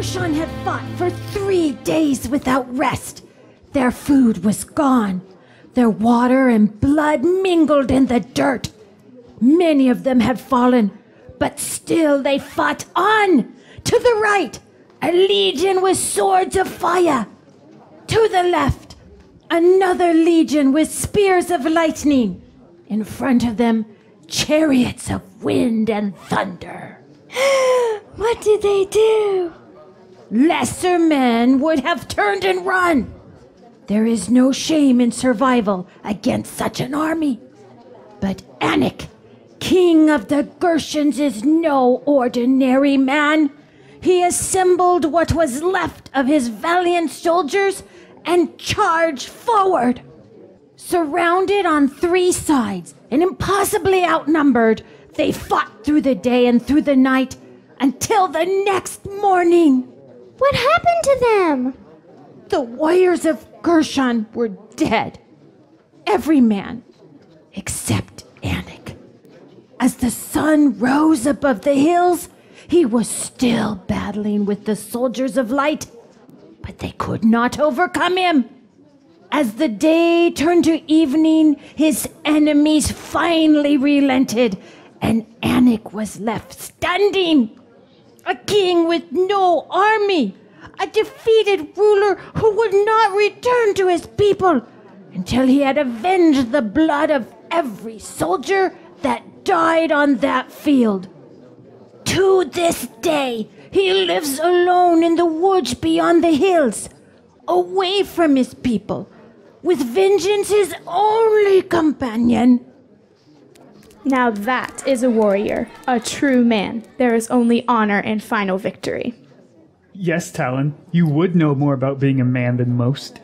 Gerson had fought for 3 days without rest. Their food was gone. Their water and blood mingled in the dirt. Many of them had fallen, but still they fought on. To the right, a legion with swords of fire. To the left, another legion with spears of lightning. In front of them, chariots of wind and thunder. What did they do? Lesser men would have turned and run. There is no shame in survival against such an army. But Anak, king of the Gersons, is no ordinary man. He assembled what was left of his valiant soldiers and charged forward. Surrounded on 3 sides and impossibly outnumbered, they fought through the day and through the night until the next morning. What happened to them? The warriors of Gerson were dead. Every man except Anak. As the sun rose above the hills, he was still battling with the soldiers of light, but they could not overcome him. As the day turned to evening, his enemies finally relented, and Anak was left standing. A king with no army, a defeated ruler who would not return to his people until he had avenged the blood of every soldier that died on that field. To this day, he lives alone in the woods beyond the hills, away from his people, with vengeance his only companion. Now that is a warrior, a true man. There is only honor in final victory. Yes, Talon, you would know more about being a man than most.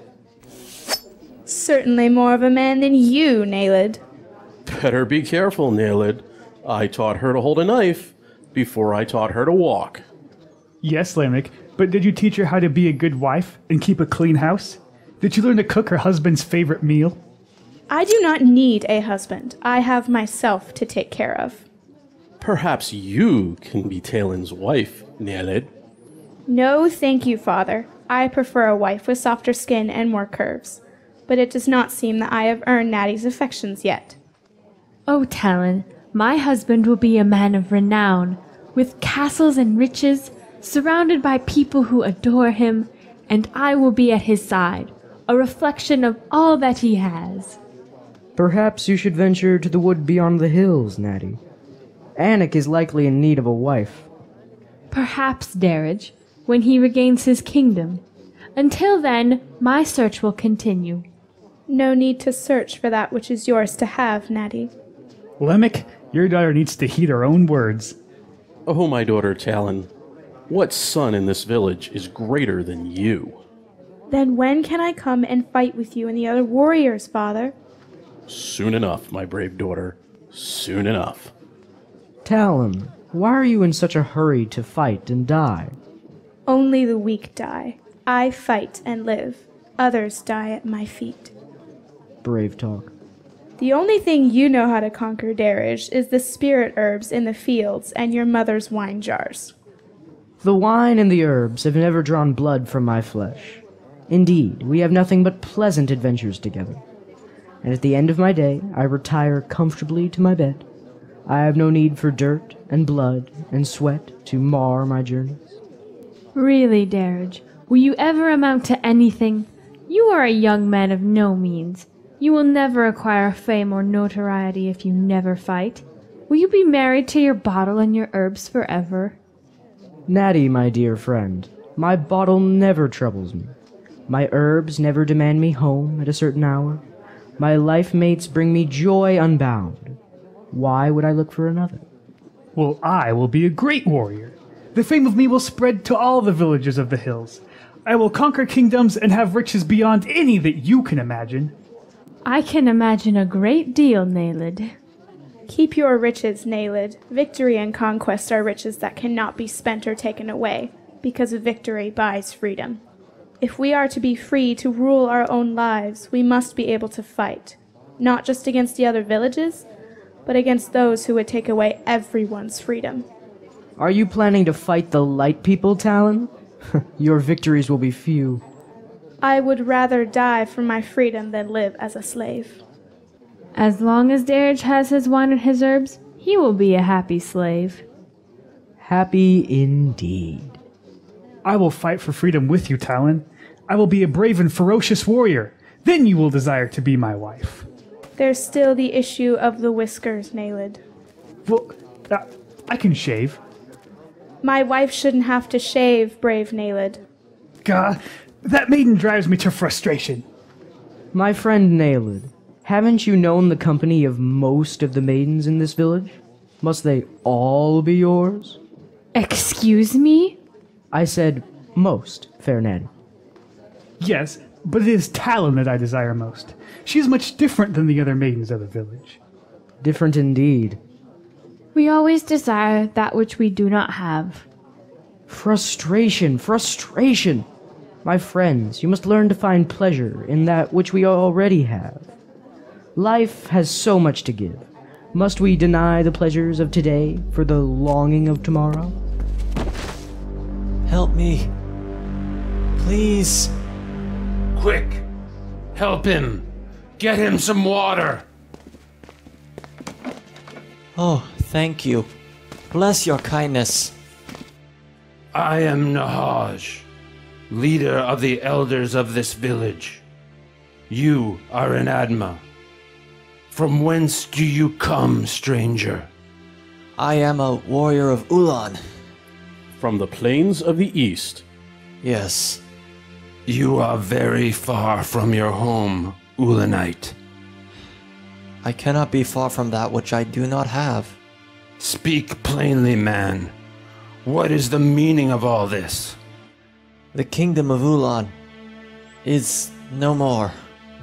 Certainly more of a man than you, Naled. Better be careful, Naled. I taught her to hold a knife before I taught her to walk. Yes, Lamech, but did you teach her how to be a good wife and keep a clean house? Did you learn to cook her husband's favorite meal? I do not need a husband. I have myself to take care of. Perhaps you can be Talon's wife, Naled. No, thank you, father. I prefer a wife with softer skin and more curves. But it does not seem that I have earned Natty's affections yet. Oh, Talon, my husband will be a man of renown, with castles and riches, surrounded by people who adore him, and I will be at his side, a reflection of all that he has. Perhaps you should venture to the wood beyond the hills, Natty. Anak is likely in need of a wife. Perhaps, Darridge, when he regains his kingdom. Until then, my search will continue. No need to search for that which is yours to have, Natty. Lamech, your daughter needs to heed her own words. Oh, my daughter Talon, what son in this village is greater than you? Then when can I come and fight with you and the other warriors, father? Soon enough, my brave daughter. Soon enough. Talon, why are you in such a hurry to fight and die? Only the weak die. I fight and live. Others die at my feet. Brave talk. The only thing you know how to conquer, Darridge, is the spirit herbs in the fields and your mother's wine jars. The wine and the herbs have never drawn blood from my flesh. Indeed, we have nothing but pleasant adventures together. And at the end of my day, I retire comfortably to my bed. I have no need for dirt and blood and sweat to mar my journeys. Really, Darridge, will you ever amount to anything? You are a young man of no means. You will never acquire fame or notoriety if you never fight. Will you be married to your bottle and your herbs forever? Natty, my dear friend, my bottle never troubles me. My herbs never demand me home at a certain hour. My life mates bring me joy unbound. Why would I look for another? Well, I will be a great warrior. The fame of me will spread to all the villages of the hills. I will conquer kingdoms and have riches beyond any that you can imagine. I can imagine a great deal, Naled. Keep your riches, Naled. Victory and conquest are riches that cannot be spent or taken away, because victory buys freedom. If we are to be free to rule our own lives, we must be able to fight, not just against the other villages, but against those who would take away everyone's freedom. Are you planning to fight the light people, Talon? Your victories will be few. I would rather die for my freedom than live as a slave. As long as Darridge has his wine and his herbs, he will be a happy slave. Happy indeed. I will fight for freedom with you, Talon. I will be a brave and ferocious warrior. Then you will desire to be my wife. There's still the issue of the whiskers, Naled. Well, I can shave. My wife shouldn't have to shave, brave Naled. Gah, that maiden drives me to frustration. My friend Naled, haven't you known the company of most of the maidens in this village? Must they all be yours? Excuse me? I said most, fair Nanny. Yes, but it is Talon that I desire most. She is much different than the other maidens of the village. Different indeed. We always desire that which we do not have. Frustration, frustration! My friends, you must learn to find pleasure in that which we already have. Life has so much to give. Must we deny the pleasures of today for the longing of tomorrow? Help me. Please. Quick! Help him! Get him some water! Oh, thank you. Bless your kindness. I am Nahaj, leader of the elders of this village. You are an Adma. From whence do you come, stranger? I am a warrior of Ulan. From the plains of the east. Yes. You are very far from your home, Ulanite. I cannot be far from that which I do not have. Speak plainly, man. What is the meaning of all this? The kingdom of Ulan is no more.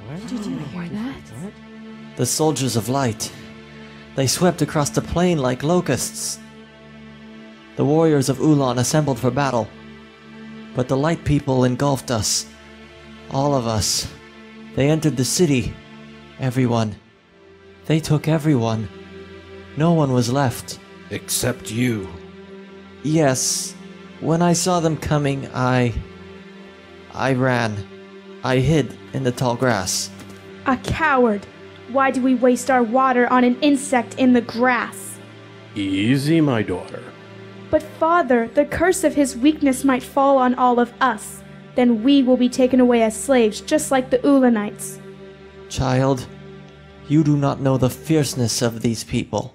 Where did you hear that? The soldiers of light. They swept across the plain like locusts. The warriors of Ulan assembled for battle. But the light people engulfed us. All of us. They entered the city. Everyone. They took everyone. No one was left. Except you. Yes. When I saw them coming, I ran. I hid in the tall grass. A coward! Why do we waste our water on an insect in the grass? Easy, my daughter. But father, the curse of his weakness might fall on all of us. Then we will be taken away as slaves, just like the Ulanites. Child, you do not know the fierceness of these people.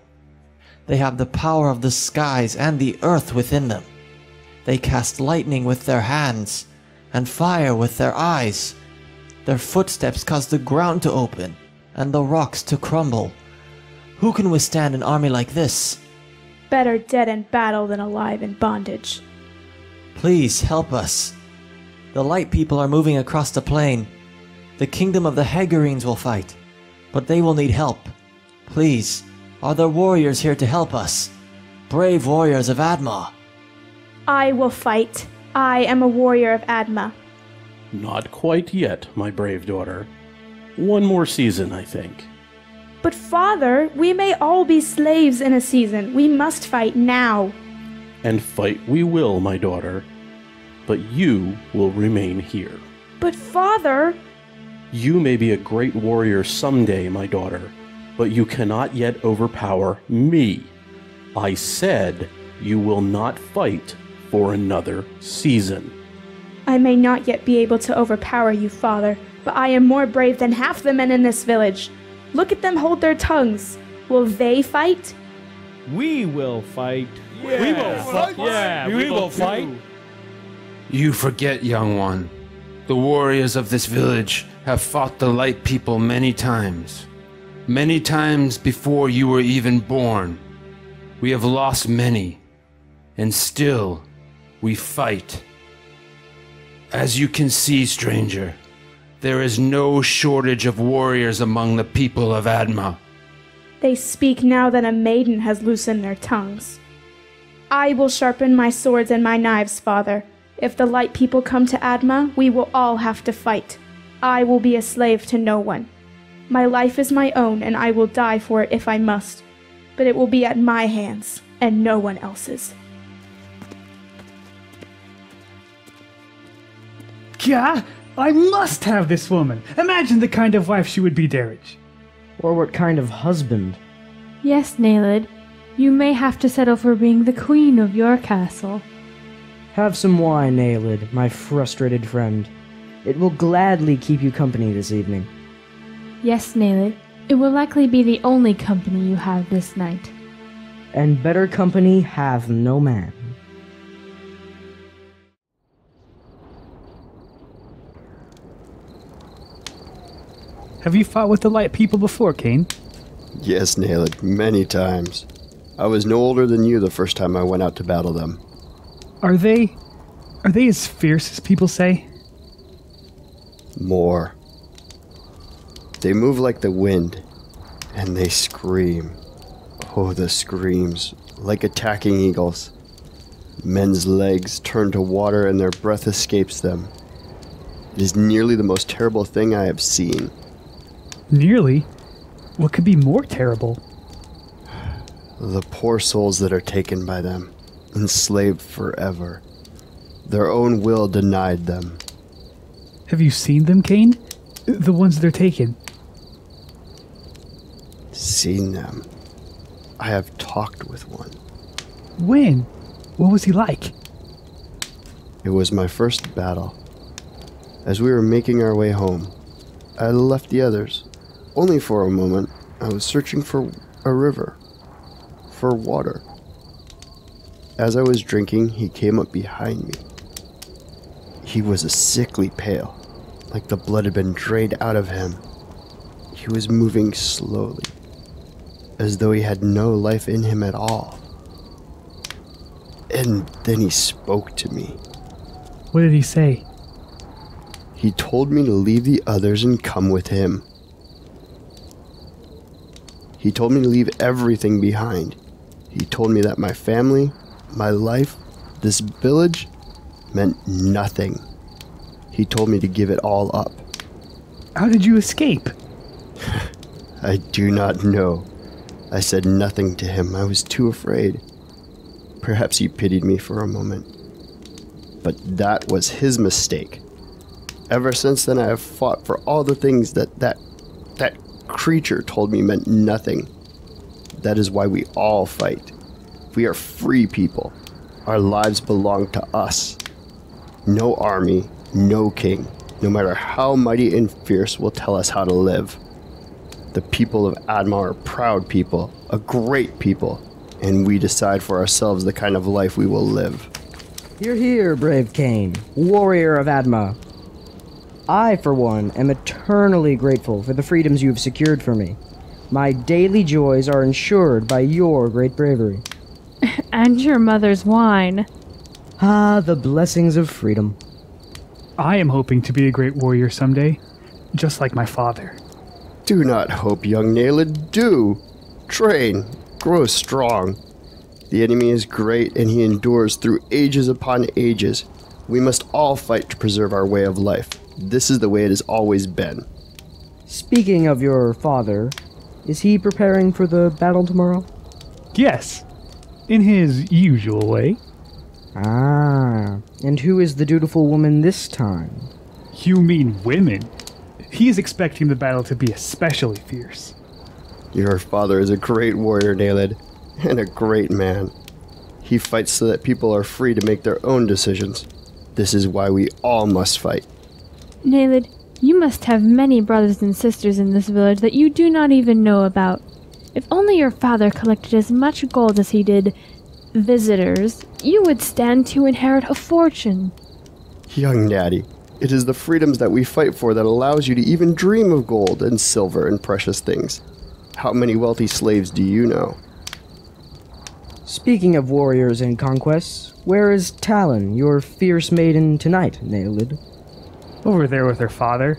They have the power of the skies and the earth within them. They cast lightning with their hands, and fire with their eyes. Their footsteps cause the ground to open, and the rocks to crumble. Who can withstand an army like this? Better dead in battle than alive in bondage. Please help us. The light people are moving across the plain. The kingdom of the Hagarenes will fight, but they will need help. Please, are there warriors here to help us? Brave warriors of Adma. I will fight. I am a warrior of Adma. Not quite yet, my brave daughter. One more season, I think. But father, we may all be slaves in a season. We must fight now. And fight we will, my daughter. But you will remain here. But father... You may be a great warrior someday, my daughter, but you cannot yet overpower me. I said you will not fight for another season. I may not yet be able to overpower you, father, but I am more brave than half the men in this village. Look at them hold their tongues. Will they fight? We will fight. Yeah. We will fight. Yeah, we will fight. You forget, young one. The warriors of this village have fought the light people many times. Many times before you were even born. We have lost many. And still, we fight. As you can see, stranger, there is no shortage of warriors among the people of Adma. They speak now that a maiden has loosened their tongues. I will sharpen my swords and my knives, father. If the light people come to Adma, we will all have to fight. I will be a slave to no one. My life is my own, and I will die for it if I must. But it will be at my hands, and no one else's. Yeah, I must have this woman. Imagine the kind of wife she would be, Darridge. Or what kind of husband? Yes, Naled. You may have to settle for being the queen of your castle. Have some wine, Naled, my frustrated friend. It will gladly keep you company this evening. Yes, Naled. It will likely be the only company you have this night. And better company hath no man. Have you fought with the Light People before, Kane? Yes, Naled, many times. I was no older than you the first time I went out to battle them. Are they as fierce as people say? More. They move like the wind, and they scream. Oh, the screams, like attacking eagles. Men's legs turn to water and their breath escapes them. It is nearly the most terrible thing I have seen. Nearly? What could be more terrible? The poor souls that are taken by them, enslaved forever. Their own will denied them. Have you seen them, Kane? The ones that are taken? Seen them. I have talked with one. When? What was he like? It was my first battle. As we were making our way home, I left the others. Only for a moment, I was searching for a river, for water. As I was drinking, he came up behind me. He was a sickly pale, like the blood had been drained out of him. He was moving slowly, as though he had no life in him at all. And then he spoke to me. What did he say? He told me to leave the others and come with him. He told me to leave everything behind. He told me that my family, my life, this village, meant nothing. He told me to give it all up. How did you escape? I do not know. I said nothing to him. I was too afraid. Perhaps he pitied me for a moment. But that was his mistake. Ever since then I have fought for all the things that creature told me meant nothing. That is why we all fight. We are free people. Our lives belong to us. No army, no king, no matter how mighty and fierce, will tell us how to live. The people of Adma are proud people, a great people, and we decide for ourselves the kind of life we will live. Hear, hear, brave Kane, warrior of Adma. I, for one, am eternally grateful for the freedoms you have secured for me. My daily joys are ensured by your great bravery. And your mother's wine. Ah, the blessings of freedom. I am hoping to be a great warrior someday, just like my father. Do not hope, young Naled, do. Train, grow strong. The enemy is great and he endures through ages upon ages. We must all fight to preserve our way of life. This is the way it has always been. Speaking of your father, is he preparing for the battle tomorrow? Yes, in his usual way. Ah, and who is the dutiful woman this time? You mean women? He is expecting the battle to be especially fierce. Your father is a great warrior, Naled, and a great man. He fights so that people are free to make their own decisions. This is why we all must fight. Naled, you must have many brothers and sisters in this village that you do not even know about. If only your father collected as much gold as he did visitors, you would stand to inherit a fortune. Young Natty, it is the freedoms that we fight for that allows you to even dream of gold and silver and precious things. How many wealthy slaves do you know? Speaking of warriors and conquests, where is Talon, your fierce maiden, tonight, Naled? Over there with her father.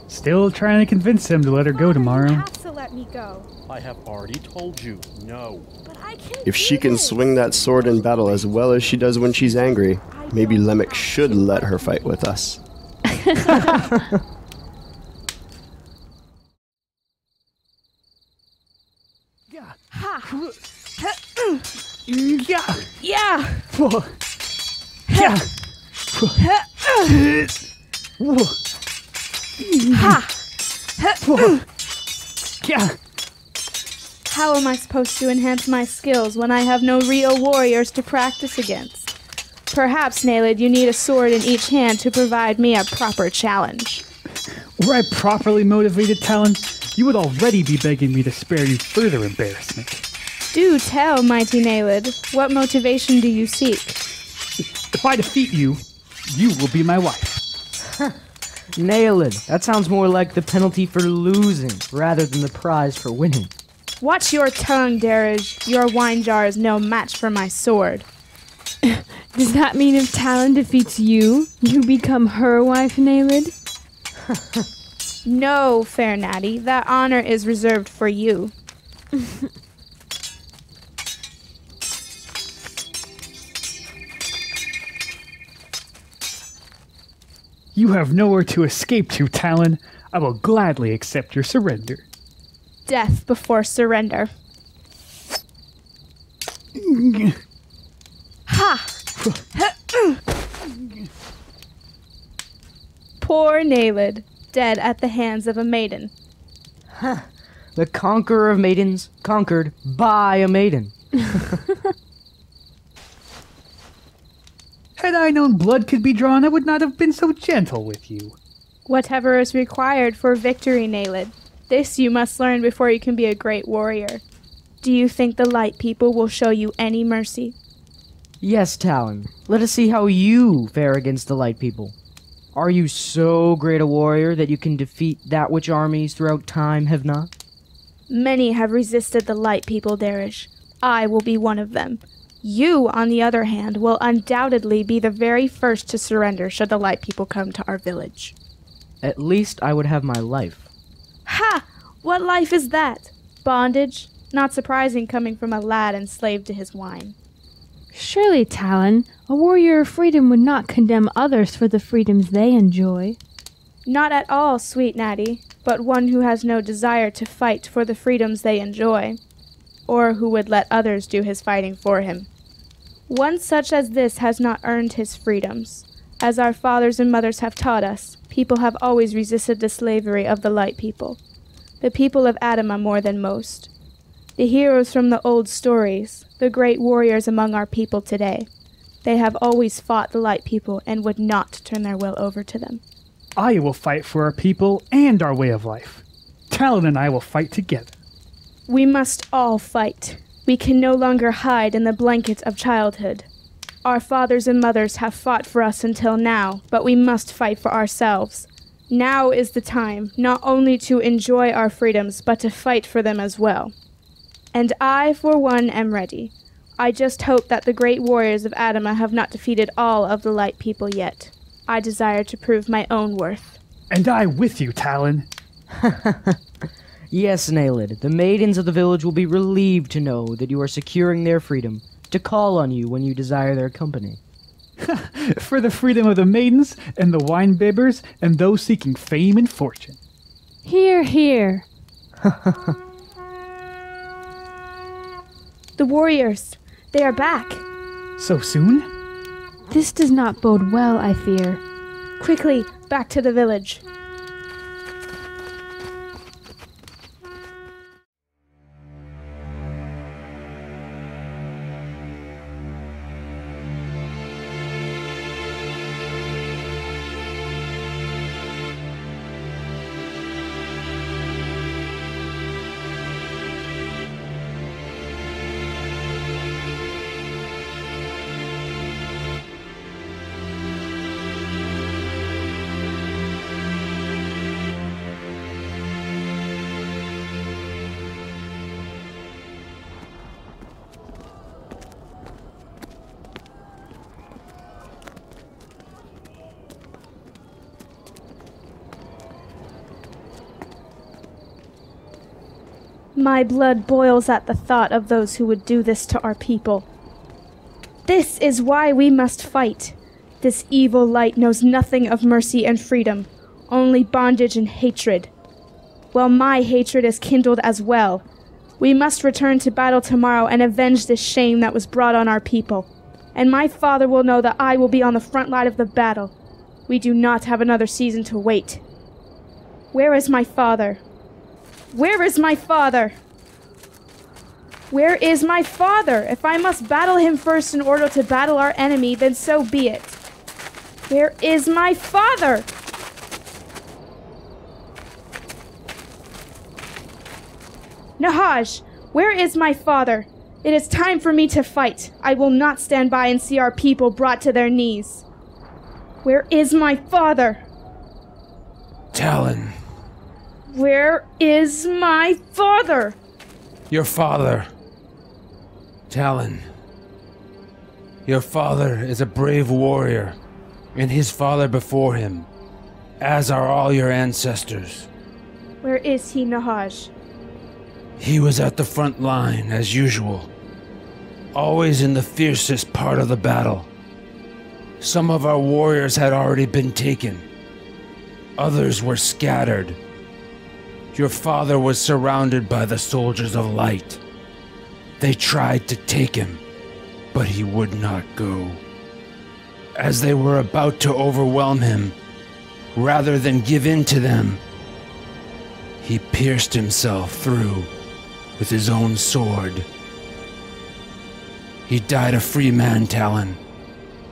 Still trying to convince him to let her go tomorrow. You have to let me go. I have already told you, no. But I can If she can swing that sword in battle as well as she does when she's angry, maybe Lemek should let her fight with us. Yeah. Ha! Yeah. How am I supposed to enhance my skills when I have no real warriors to practice against? Perhaps, Naled, you need a sword in each hand to provide me a proper challenge. Were I properly motivated, Talon, you would already be begging me to spare you further embarrassment. Do tell, mighty Naled, what motivation do you seek? If I defeat you, you will be my wife. Nail it. That sounds more like the penalty for losing rather than the prize for winning. Watch your tongue, Daraj. Your wine jar is no match for my sword. Does that mean if Talon defeats you, you become her wife, Naled? No, fair Natty. That honor is reserved for you. You have nowhere to escape to, Talon. I will gladly accept your surrender. Death before surrender. Ha! Poor Naled, dead at the hands of a maiden. The conqueror of maidens, conquered by a maiden. Had I known blood could be drawn, I would not have been so gentle with you. Whatever is required for victory, Naled. This you must learn before you can be a great warrior. Do you think the light people will show you any mercy? Yes, Talon. Let us see how you fare against the light people. Are you so great a warrior that you can defeat that which armies throughout time have not? Many have resisted the light people, Daraj. I will be one of them. You, on the other hand, will undoubtedly be the very first to surrender should the light people come to our village. At least I would have my life. Ha! What life is that? Bondage? Not surprising coming from a lad enslaved to his wine. Surely, Talon, a warrior of freedom would not condemn others for the freedoms they enjoy. Not at all, sweet Natty, but one who has no desire to fight for the freedoms they enjoy, or who would let others do his fighting for him. One such as this has not earned his freedoms. As our fathers and mothers have taught us, people have always resisted the slavery of the light people. The people of Adma more than most. The heroes from the old stories, the great warriors among our people today, they have always fought the light people and would not turn their will over to them. I will fight for our people and our way of life. Talon and I will fight together. We must all fight. We can no longer hide in the blanket of childhood. Our fathers and mothers have fought for us until now, but we must fight for ourselves. Now is the time, not only to enjoy our freedoms, but to fight for them as well. And I, for one, am ready. I just hope that the great warriors of Adma have not defeated all of the light people yet. I desire to prove my own worth. And I with you, Talon. Yes, Naled, the maidens of the village will be relieved to know that you are securing their freedom, to call on you when you desire their company. For the freedom of the maidens, and the wine-bibbers, and those seeking fame and fortune. Hear, hear. The warriors, they are back. So soon? This does not bode well, I fear. Quickly, back to the village. My blood boils at the thought of those who would do this to our people. This is why we must fight. This evil light knows nothing of mercy and freedom, only bondage and hatred. Well, my hatred is kindled as well. We must return to battle tomorrow and avenge this shame that was brought on our people. And my father will know that I will be on the front line of the battle. We do not have another season to wait. Where is my father? Where is my father? Where is my father? If I must battle him first in order to battle our enemy, then so be it. Where is my father? Nahaj, where is my father? It is time for me to fight. I will not stand by and see our people brought to their knees. Where is my father? Talon, Where is my father? your father. Talon, your father is a brave warrior, and his father before him, as are all your ancestors. Where is he, Nahaj? He was at the front line, as usual, always in the fiercest part of the battle. Some of our warriors had already been taken. Others were scattered. Your father was surrounded by the soldiers of light. They tried to take him, but he would not go. As they were about to overwhelm him, rather than give in to them, he pierced himself through with his own sword. He died a free man, Talon.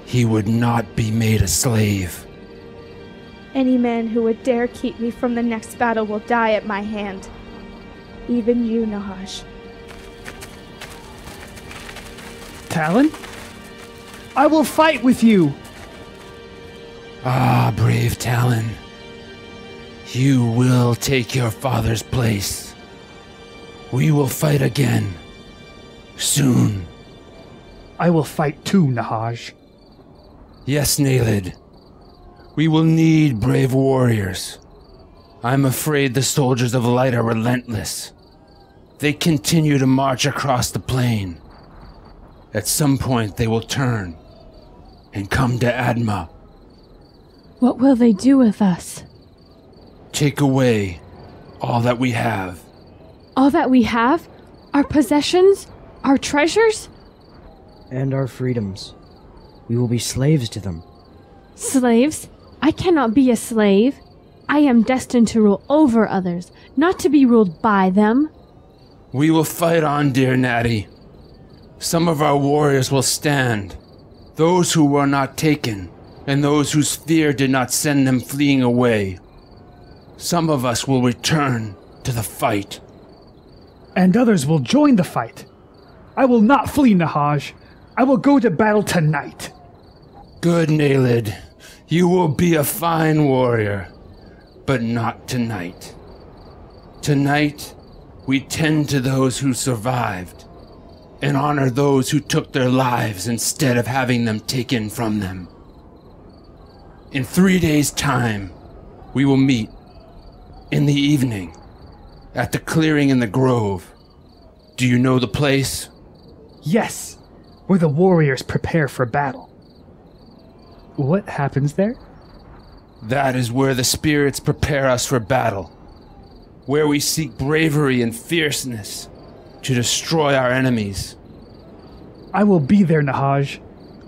He would not be made a slave. Any man who would dare keep me from the next battle will die at my hand. Even you, Nahaj. Talon? I will fight with you! Ah, brave Talon. You will take your father's place. We will fight again. Soon. I will fight too, Nahaj. Yes, Nalid. We will need brave warriors. I'm afraid the soldiers of light are relentless. They continue to march across the plain. At some point they will turn and come to Adma. What will they do with us? Take away all that we have. All that we have? Our possessions? Our treasures? And our freedoms. We will be slaves to them. Slaves? I cannot be a slave. I am destined to rule over others, not to be ruled by them. We will fight on, dear Natty. Some of our warriors will stand. Those who were not taken, and those whose fear did not send them fleeing away. Some of us will return to the fight. And others will join the fight. I will not flee, Nahaj. I will go to battle tonight. Good, Nalid. You will be a fine warrior, but not tonight. Tonight, we tend to those who survived, and honor those who took their lives instead of having them taken from them. In 3 days' time, we will meet, in the evening, at the clearing in the grove. Do you know the place? Yes, where the warriors prepare for battle. What happens there? That is where the spirits prepare us for battle, where we seek bravery and fierceness to destroy our enemies. I will be there, Nahaj.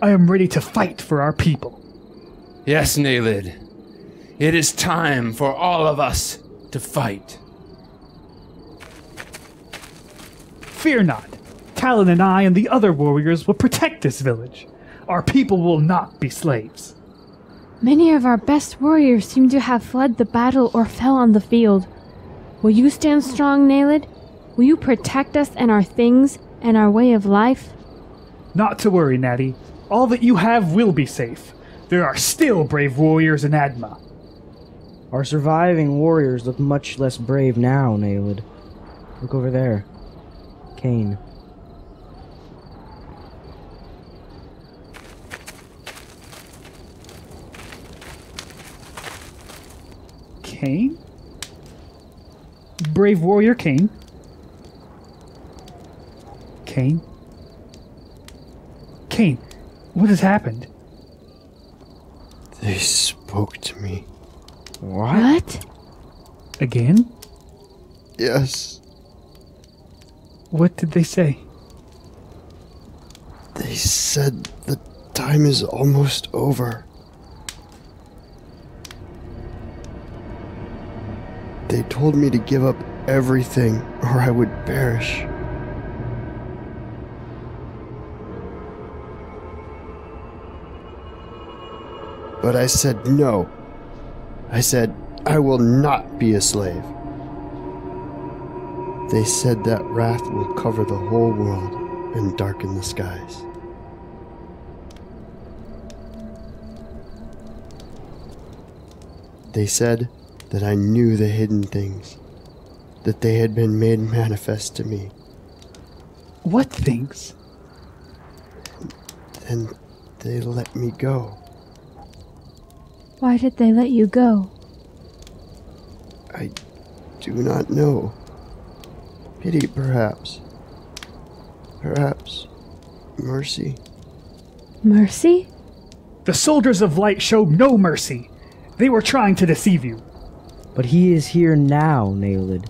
I am ready to fight for our people. Yes, Nalid. It is time for all of us to fight. Fear not. Talon and I and the other warriors will protect this village. Our people will not be slaves. Many of our best warriors seem to have fled the battle or fell on the field. Will you stand strong, Nalid? Will you protect us and our things and our way of life? Not to worry, Natty. All that you have will be safe. There are still brave warriors in Adma. Our surviving warriors look much less brave now, Nalid. Look over there. Kane. Kane? Brave warrior Kane? Kane? Kane, what has happened? They spoke to me. What? Again? Yes. What did they say? They said the time is almost over. They told me to give up everything or I would perish. But I said no. I said, I will not be a slave. They said that wrath will cover the whole world and darken the skies. They said that I knew the hidden things, that they had been made manifest to me. What things? Then they let me go. Why did they let you go? I do not know. Pity, perhaps. Perhaps mercy. Mercy? The soldiers of light showed no mercy. They were trying to deceive you. But he is here now, Nailed.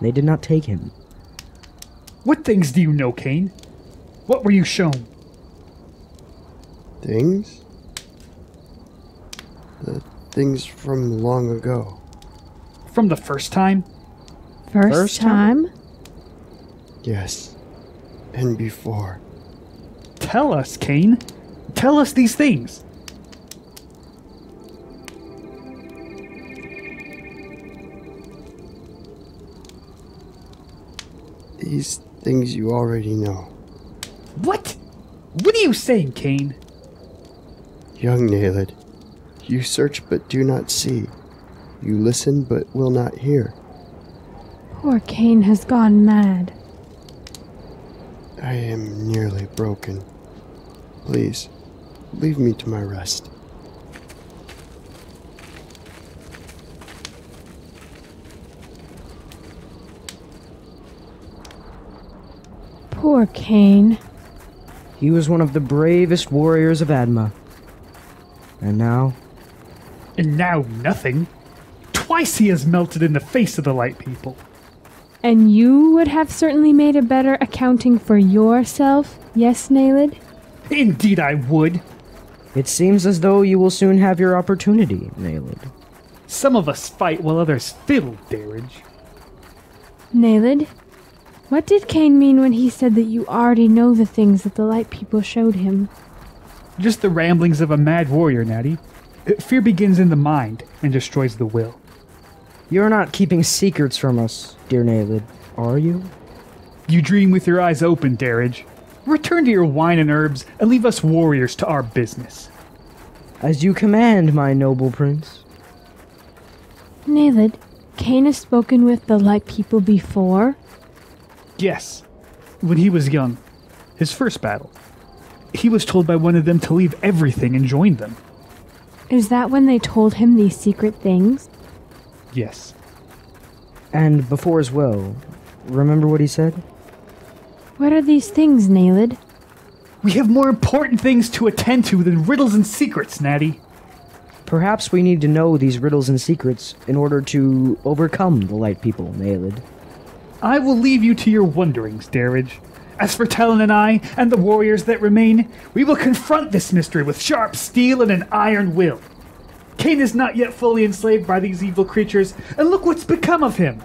They did not take him. What things do you know, Kane? What were you shown? Things? The things from long ago. From the first time? First time? Yes. And before. Tell us, Kane. Tell us these things. These things you already know. What? What are you saying, Kane? Young Nailed, you search but do not see. You listen but will not hear. Poor Kane has gone mad. I am nearly broken. Please, leave me to my rest. Poor Kane. He was one of the bravest warriors of Adma. And now? And now nothing. Twice he has melted in the face of the light people. And you would have certainly made a better accounting for yourself, yes, Nailed? Indeed I would. It seems as though you will soon have your opportunity, Nailed. Some of us fight while others fiddle, Darridge. Nailed, what did Kane mean when he said that you already know the things that the light people showed him? Just the ramblings of a mad warrior, Natty. Fear begins in the mind and destroys the will. You're not keeping secrets from us, dear Nailed, are you? You dream with your eyes open, Darridge. Return to your wine and herbs and leave us warriors to our business. As you command, my noble prince. Nailed, Kane has spoken with the light people before? Yes, when he was young. His first battle. He was told by one of them to leave everything and join them. Is that when they told him these secret things? Yes. And before as well, remember what he said? What are these things, Nailed? We have more important things to attend to than riddles and secrets, Natty. Perhaps we need to know these riddles and secrets in order to overcome the light people, Nailed. I will leave you to your wonderings, Darridge. As for Talon and I, and the warriors that remain, we will confront this mystery with sharp steel and an iron will. Kane is not yet fully enslaved by these evil creatures, and look what's become of him.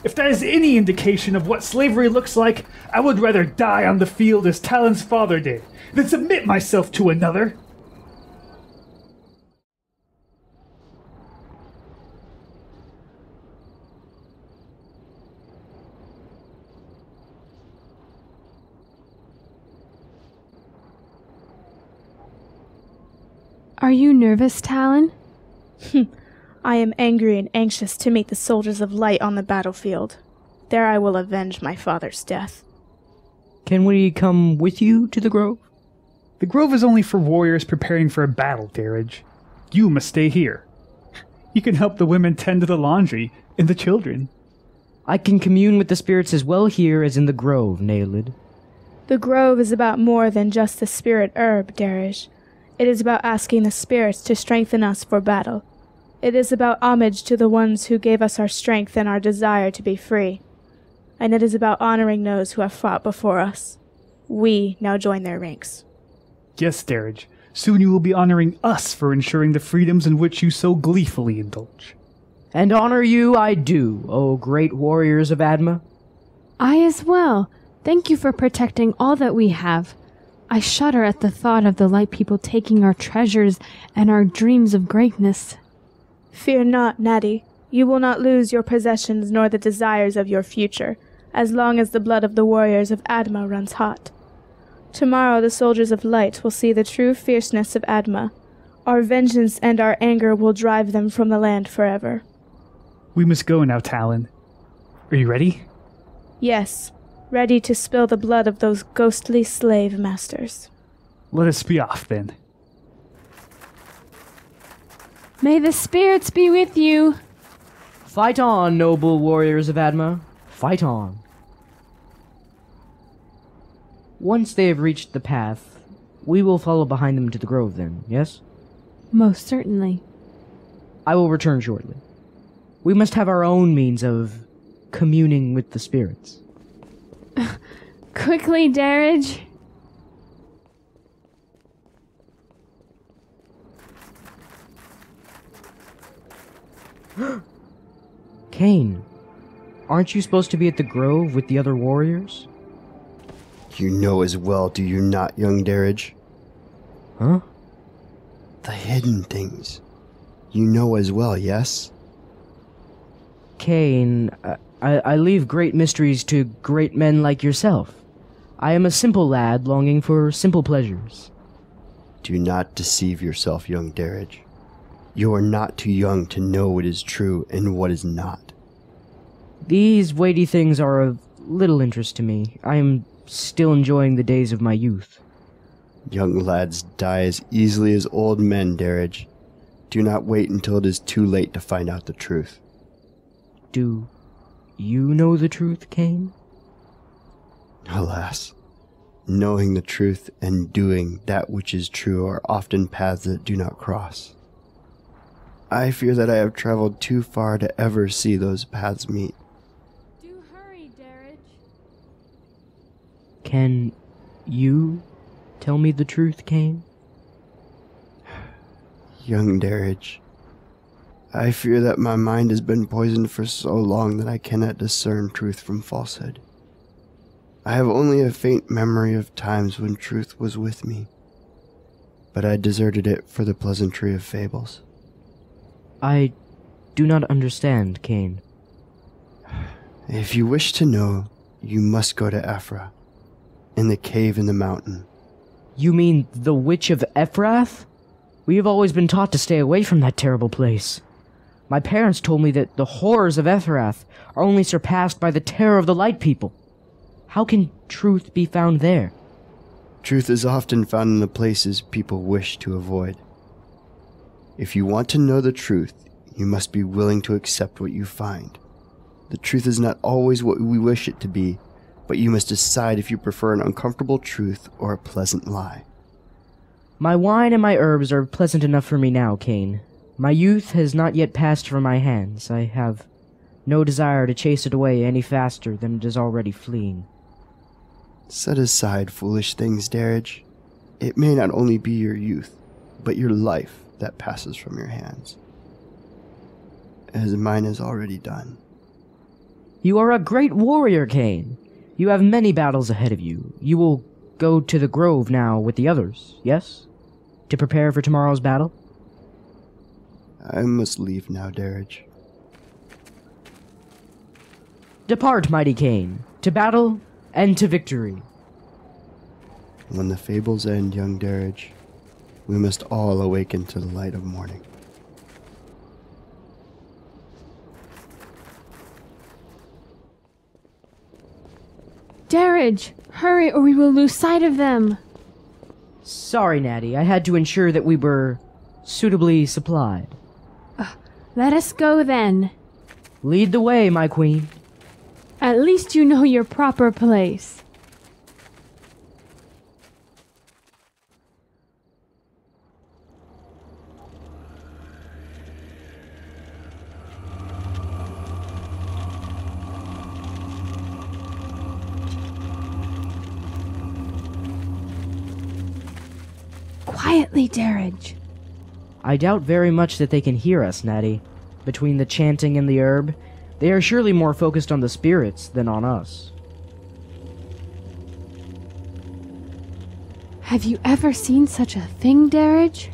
If that is any indication of what slavery looks like, I would rather die on the field as Talon's father did, than submit myself to another. Are you nervous, Talon? I am angry and anxious to meet the soldiers of light on the battlefield. There I will avenge my father's death. Can we come with you to the grove? The grove is only for warriors preparing for a battle, Darridge. You must stay here. You can help the women tend to the laundry and the children. I can commune with the spirits as well here as in the grove, Nailed. The grove is about more than just the spirit herb, Darridge. It is about asking the spirits to strengthen us for battle. It is about homage to the ones who gave us our strength and our desire to be free. And it is about honoring those who have fought before us. We now join their ranks. Yes, Darridge. Soon you will be honoring us for ensuring the freedoms in which you so gleefully indulge. And honor you I do, O great warriors of Adma. I as well. Thank you for protecting all that we have. I shudder at the thought of the Light People taking our treasures and our dreams of greatness. Fear not, Natty. You will not lose your possessions nor the desires of your future, as long as the blood of the warriors of Adma runs hot. Tomorrow the soldiers of light will see the true fierceness of Adma. Our vengeance and our anger will drive them from the land forever. We must go now, Talon. Are you ready? Yes, ready to spill the blood of those ghostly slave masters. Let us be off, then. May the spirits be with you. Fight on, noble warriors of Adma. Fight on. Once they have reached the path, we will follow behind them to the grove then, yes? Most certainly. I will return shortly. We must have our own means of communing with the spirits. Quickly, Darridge. Kane, aren't you supposed to be at the grove with the other warriors? You know as well, do you not, young Darridge? Huh? The hidden things. You know as well, yes? Kane, I leave great mysteries to great men like yourself. I am a simple lad longing for simple pleasures. Do not deceive yourself, young Darridge. You are not too young to know what is true and what is not. These weighty things are of little interest to me. I am still enjoying the days of my youth. Young lads die as easily as old men, Darridge. Do not wait until it is too late to find out the truth. Do you know the truth, Kane? Alas, knowing the truth and doing that which is true are often paths that do not cross. I fear that I have traveled too far to ever see those paths meet. Do hurry, Darridge. Can you tell me the truth, Kane? Young Darridge, I fear that my mind has been poisoned for so long that I cannot discern truth from falsehood. I have only a faint memory of times when truth was with me, but I deserted it for the pleasantry of fables. I do not understand, Kane. If you wish to know, you must go to Ephrath, in the cave in the mountain. You mean the Witch of Ephrath? We have always been taught to stay away from that terrible place. My parents told me that the horrors of Ephrath are only surpassed by the terror of the Light People. How can truth be found there? Truth is often found in the places people wish to avoid. If you want to know the truth, you must be willing to accept what you find. The truth is not always what we wish it to be, but you must decide if you prefer an uncomfortable truth or a pleasant lie. My wine and my herbs are pleasant enough for me now, Kane. My youth has not yet passed from my hands. I have no desire to chase it away any faster than it is already fleeing. Set aside foolish things, Darridge. It may not only be your youth, but your life that passes from your hands, as mine is already done. You are a great warrior, Kane. You have many battles ahead of you. You will go to the grove now with the others, yes? To prepare for tomorrow's battle? I must leave now, Darridge. Depart, mighty Kane, to battle and to victory. When the fables end, young Darridge, we must all awaken to the light of morning. Darridge, hurry or we will lose sight of them. Sorry, Natty. I had to ensure that we were suitably supplied. Let us go then. Lead the way, my queen. At least you know your proper place. Quietly, Darridge. I doubt very much that they can hear us, Natty. Between the chanting and the herb, they are surely more focused on the spirits than on us. Have you ever seen such a thing, Darridge?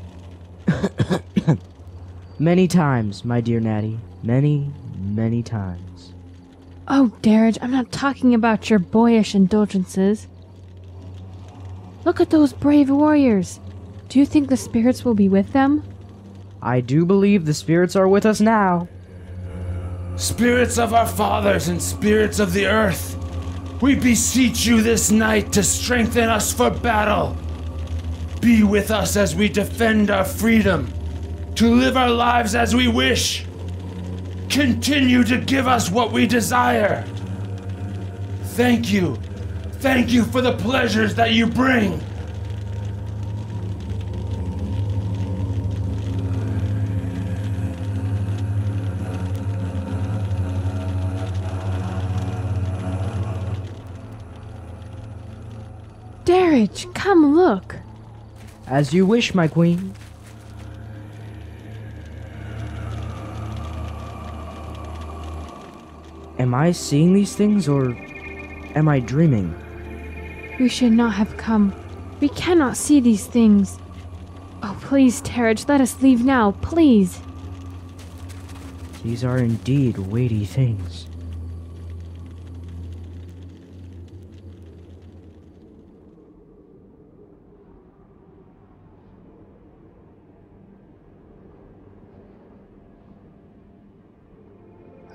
Many times, my dear Natty. Many, many times. Oh, Darridge, I'm not talking about your boyish indulgences. Look at those brave warriors. Do you think the spirits will be with them? I do believe the spirits are with us now. Spirits of our fathers and spirits of the earth, we beseech you this night to strengthen us for battle. Be with us as we defend our freedom, to live our lives as we wish. Continue to give us what we desire. Thank you. Thank you for the pleasures that you bring. Darridge, come look. As you wish, my queen. Am I seeing these things, or am I dreaming? We should not have come. We cannot see these things. Oh, please, Darridge, let us leave now, please. These are indeed weighty things.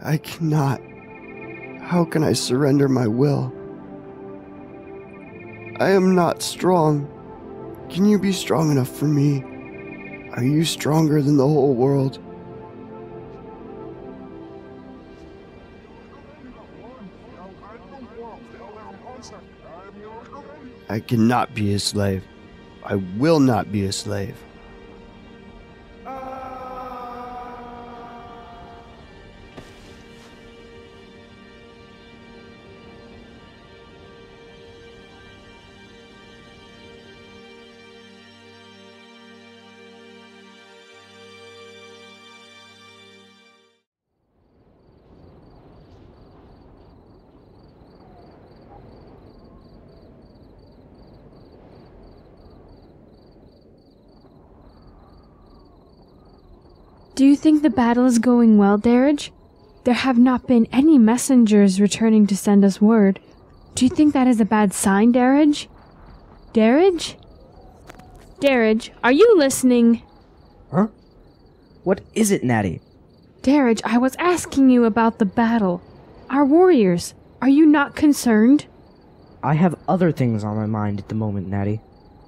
I cannot. How can I surrender my will? I am not strong. Can you be strong enough for me? Are you stronger than the whole world? I cannot be a slave. I will not be a slave. Do you think the battle is going well, Darridge? There have not been any messengers returning to send us word. Do you think that is a bad sign, Darridge? Darridge? Darridge, are you listening? Huh? What is it, Natty? Darridge, I was asking you about the battle. Our warriors. Are you not concerned? I have other things on my mind at the moment, Natty.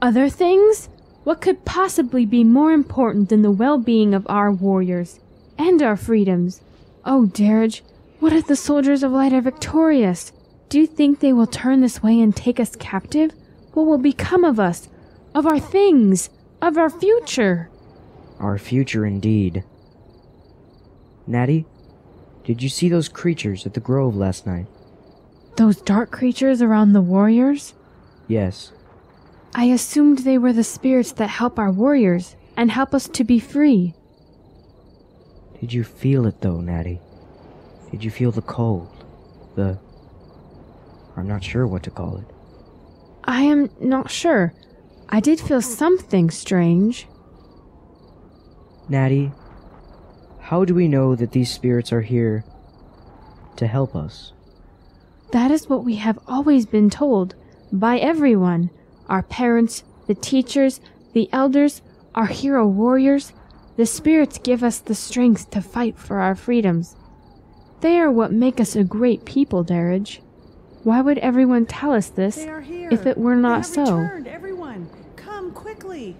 Other things? What could possibly be more important than the well-being of our warriors and our freedoms? Oh, Darridge, what if the soldiers of light are victorious? Do you think they will turn this way and take us captive? What will become of us? Of our things? Of our future? Our future, indeed. Natty, did you see those creatures at the grove last night? Those dark creatures around the warriors? Yes. I assumed they were the spirits that help our warriors and help us to be free. Did you feel it, though, Natty? Did you feel the cold? I'm not sure what to call it. I am not sure. I did feel something strange. Natty, how do we know that these spirits are here to help us? That is what we have always been told, by everyone. Our parents, the teachers, the elders, our hero warriors. The spirits give us the strength to fight for our freedoms. They are what make us a great people, Darridge. Why would everyone tell us this if it were not so? Returned, everyone, come quickly.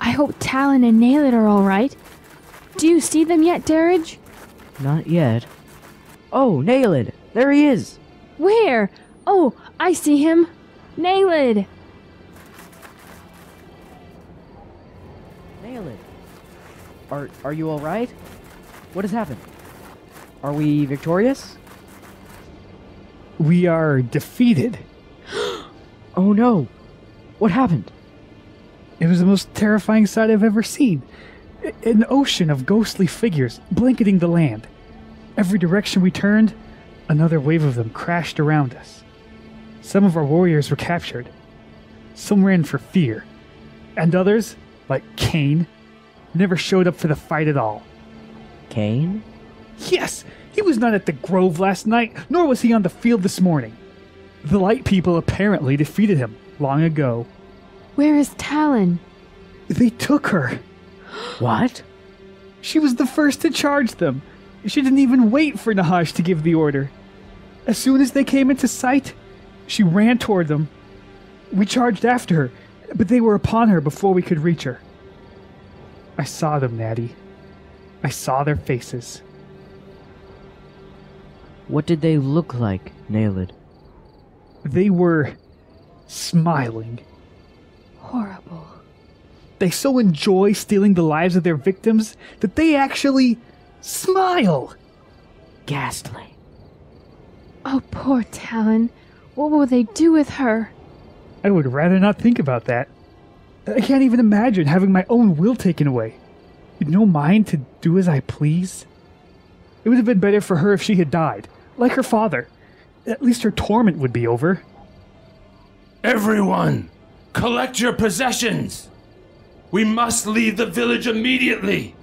I hope Talon and Nailed are all right. Do you see them yet, Darridge? Not yet. Oh, Nailed! There he is! Where? Oh, I see him. Nailed! Nailed! Are you all right? What has happened? Are we victorious? We are defeated. Oh no! What happened? It was the most terrifying sight I've ever seen. An ocean of ghostly figures blanketing the land. Every direction we turned, another wave of them crashed around us. Some of our warriors were captured. Some ran for fear. And others, like Kane, never showed up for the fight at all. Kane? Yes! He was not at the grove last night, nor was he on the field this morning. The Light People apparently defeated him long ago. Where is Talon? They took her. What? She was the first to charge them. She didn't even wait for Nahash to give the order. As soon as they came into sight, she ran toward them. We charged after her, but they were upon her before we could reach her. I saw them, Natty. I saw their faces. What did they look like, Nailed? They were smiling. Horrible. They so enjoy stealing the lives of their victims that they actually smile. Ghastly. Oh, poor Talon. What will they do with her? I would rather not think about that. I can't even imagine having my own will taken away. No mind to do as I please. It would have been better for her if she had died, like her father. At least her torment would be over. Everyone, collect your possessions. We must leave the village immediately.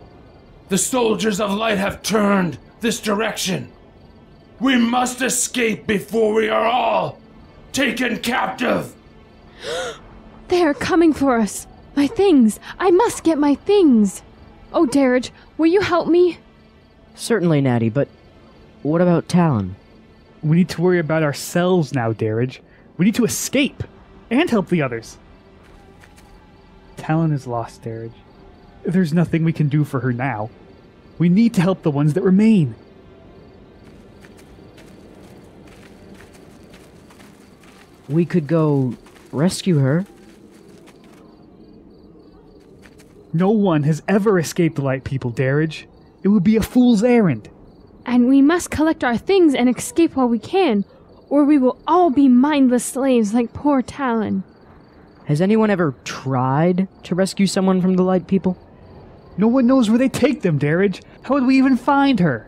The soldiers of light have turned this direction. We must escape before we are all taken captive. They are coming for us. My things. I must get my things. Oh, Darrage, will you help me? Certainly, Natty, but what about Talon? We need to worry about ourselves now, Darrage. We need to escape and help the others. Talon is lost, Darrage. There's nothing we can do for her now. We need to help the ones that remain. We could go rescue her. No one has ever escaped the Light People, Darrage. It would be a fool's errand. And we must collect our things and escape while we can, or we will all be mindless slaves like poor Talon. Has anyone ever tried to rescue someone from the Light People? No one knows where they take them, Darrage. How would we even find her?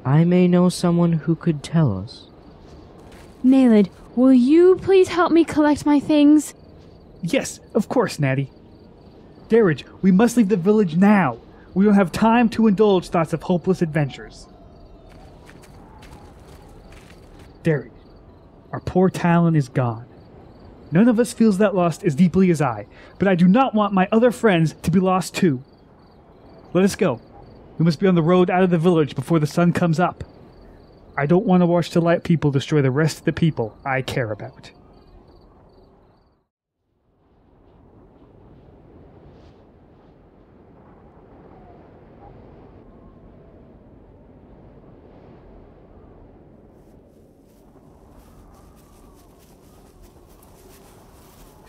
I may know someone who could tell us. Nailed, will you please help me collect my things? Yes, of course, Natty. Darrage, we must leave the village now. We don't have time to indulge thoughts of hopeless adventures. Darrage, our poor Talon is gone. None of us feels that lost as deeply as I, but I do not want my other friends to be lost too. Let us go. We must be on the road out of the village before the sun comes up. I don't want to watch the Light People destroy the rest of the people I care about.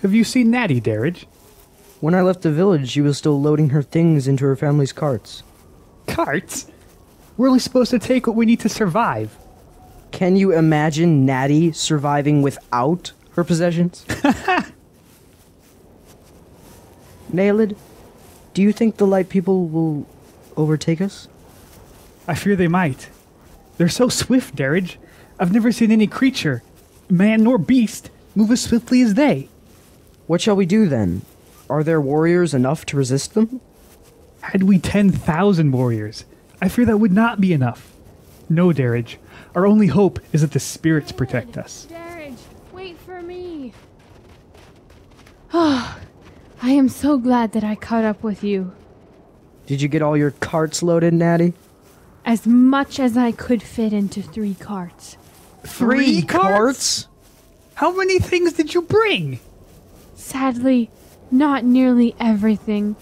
Have you seen Natty, Darrage? When I left the village, she was still loading her things into her family's carts. Carts? We're only supposed to take what we need to survive. Can you imagine Natty surviving without her possessions? Nailed, do you think the Light People will overtake us? I fear they might. They're so swift, Darrage. I've never seen any creature, man nor beast, move as swiftly as they. What shall we do then? Are there warriors enough to resist them? Had we 10,000 warriors, I fear that would not be enough. No, Darrage. Our only hope is that the spirits protect us. Darrage, wait for me. Oh, I am so glad that I caught up with you. Did you get all your carts loaded, Natty? As much as I could fit into 3 carts. 3 carts? How many things did you bring? Sadly, not nearly everything.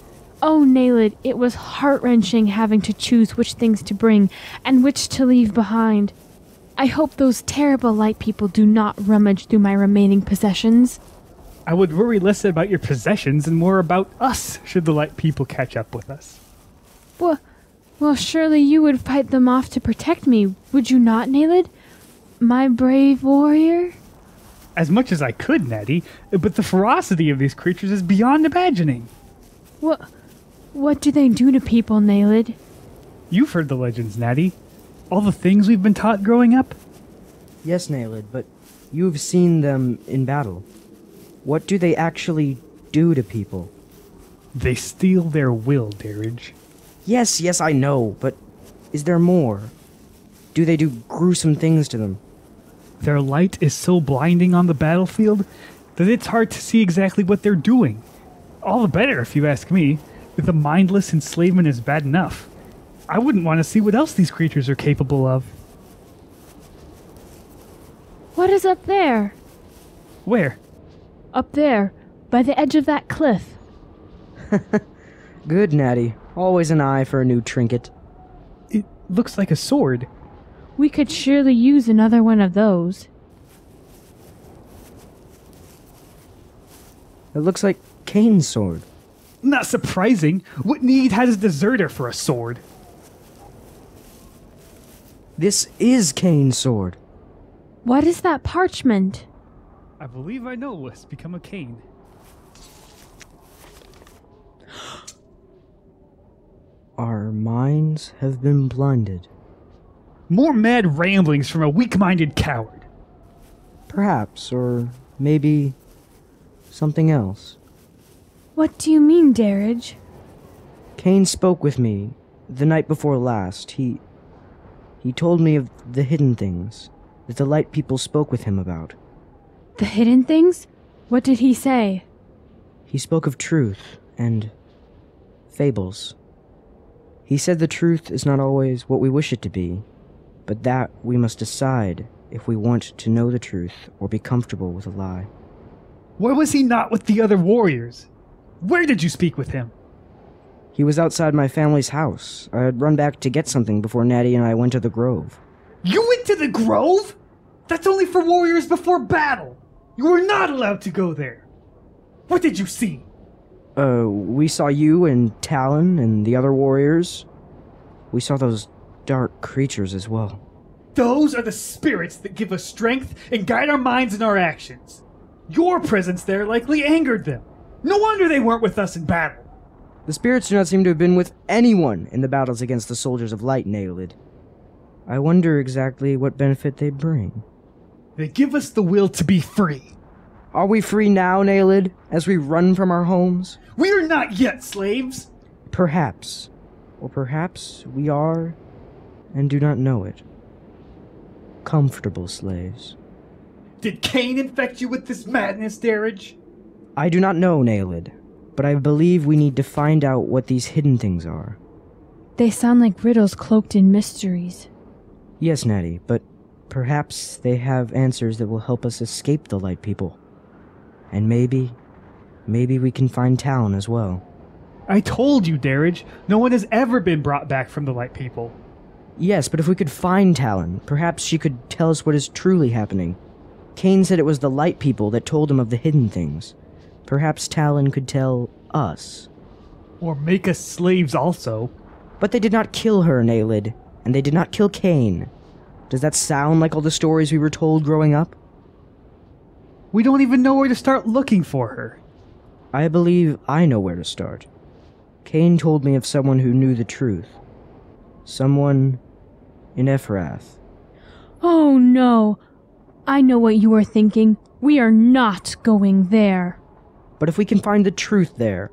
Oh, Nailed, it was heart-wrenching having to choose which things to bring and which to leave behind. I hope those terrible Light People do not rummage through my remaining possessions. I would worry less about your possessions and more about us should the Light People catch up with us. Well, surely you would fight them off to protect me, would you not, Nailed? My brave warrior? As much as I could, Natty, but the ferocity of these creatures is beyond imagining. What do they do to people, Naled? You've heard the legends, Natty. All the things we've been taught growing up. Yes, Naled, but you've seen them in battle. What do they actually do to people? They steal their will, Darridge. Yes, I know, but is there more? Do they do gruesome things to them? Their light is so blinding on the battlefield that it's hard to see exactly what they're doing. All the better, if you ask me. If the mindless enslavement is bad enough, I wouldn't want to see what else these creatures are capable of. What is up there? Where? Up there, by the edge of that cliff. Good, Natty. Always an eye for a new trinket. It looks like a sword. We could surely use another one of those. It looks like Kane's sword. Not surprising. What need has a deserter for a sword? This is Kane's sword. What is that parchment? I believe I know what's become of Kane. Our minds have been blinded. More mad ramblings from a weak-minded coward. Perhaps, or maybe something else. What do you mean, Darridge? Kane spoke with me the night before last. He told me of the hidden things that the light people spoke with him about. The hidden things? What did he say? He spoke of truth and fables. He said the truth is not always what we wish it to be, but that we must decide if we want to know the truth or be comfortable with a lie. Why was he not with the other warriors? Where did you speak with him? He was outside my family's house. I had run back to get something before Natty and I went to the grove. You went to the grove? That's only for warriors before battle. You were not allowed to go there. What did you see? We saw you and Talon and the other warriors. We saw those dark creatures as well. Those are the spirits that give us strength and guide our minds and our actions. Your presence there likely angered them. No wonder they weren't with us in battle. The spirits do not seem to have been with anyone in the battles against the soldiers of light, Naled. I wonder exactly what benefit they bring. They give us the will to be free. Are we free now, Naled, as we run from our homes? We are not yet slaves. Perhaps. Or perhaps we are and do not know it. Comfortable slaves. Did Kane infect you with this madness, Darridge? I do not know, Naled, but I believe we need to find out what these hidden things are. They sound like riddles cloaked in mysteries. Yes, Natty, but perhaps they have answers that will help us escape the light people. And maybe we can find Talon as well. I told you, Darridge, no one has ever been brought back from the light people. Yes, but if we could find Talon, perhaps she could tell us what is truly happening. Kane said it was the light people that told him of the hidden things. Perhaps Talon could tell us. Or make us slaves also. But they did not kill her, Naled, and they did not kill Kane. Does that sound like all the stories we were told growing up? We don't even know where to start looking for her. I believe I know where to start. Kane told me of someone who knew the truth. Someone in Ephrath. Oh no! I know what you are thinking. We are not going there. But if we can find the truth there,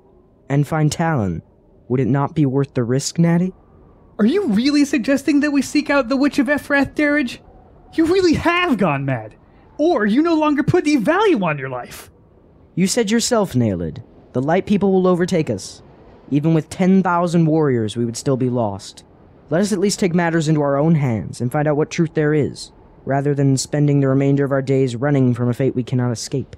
and find Talon, would it not be worth the risk, Natty? Are you really suggesting that we seek out the Witch of Ephrath, Darridge? You really have gone mad. Or you no longer put any value on your life. You said yourself, Naled, the light people will overtake us. Even with 10,000 warriors, we would still be lost. Let us at least take matters into our own hands and find out what truth there is, rather than spending the remainder of our days running from a fate we cannot escape.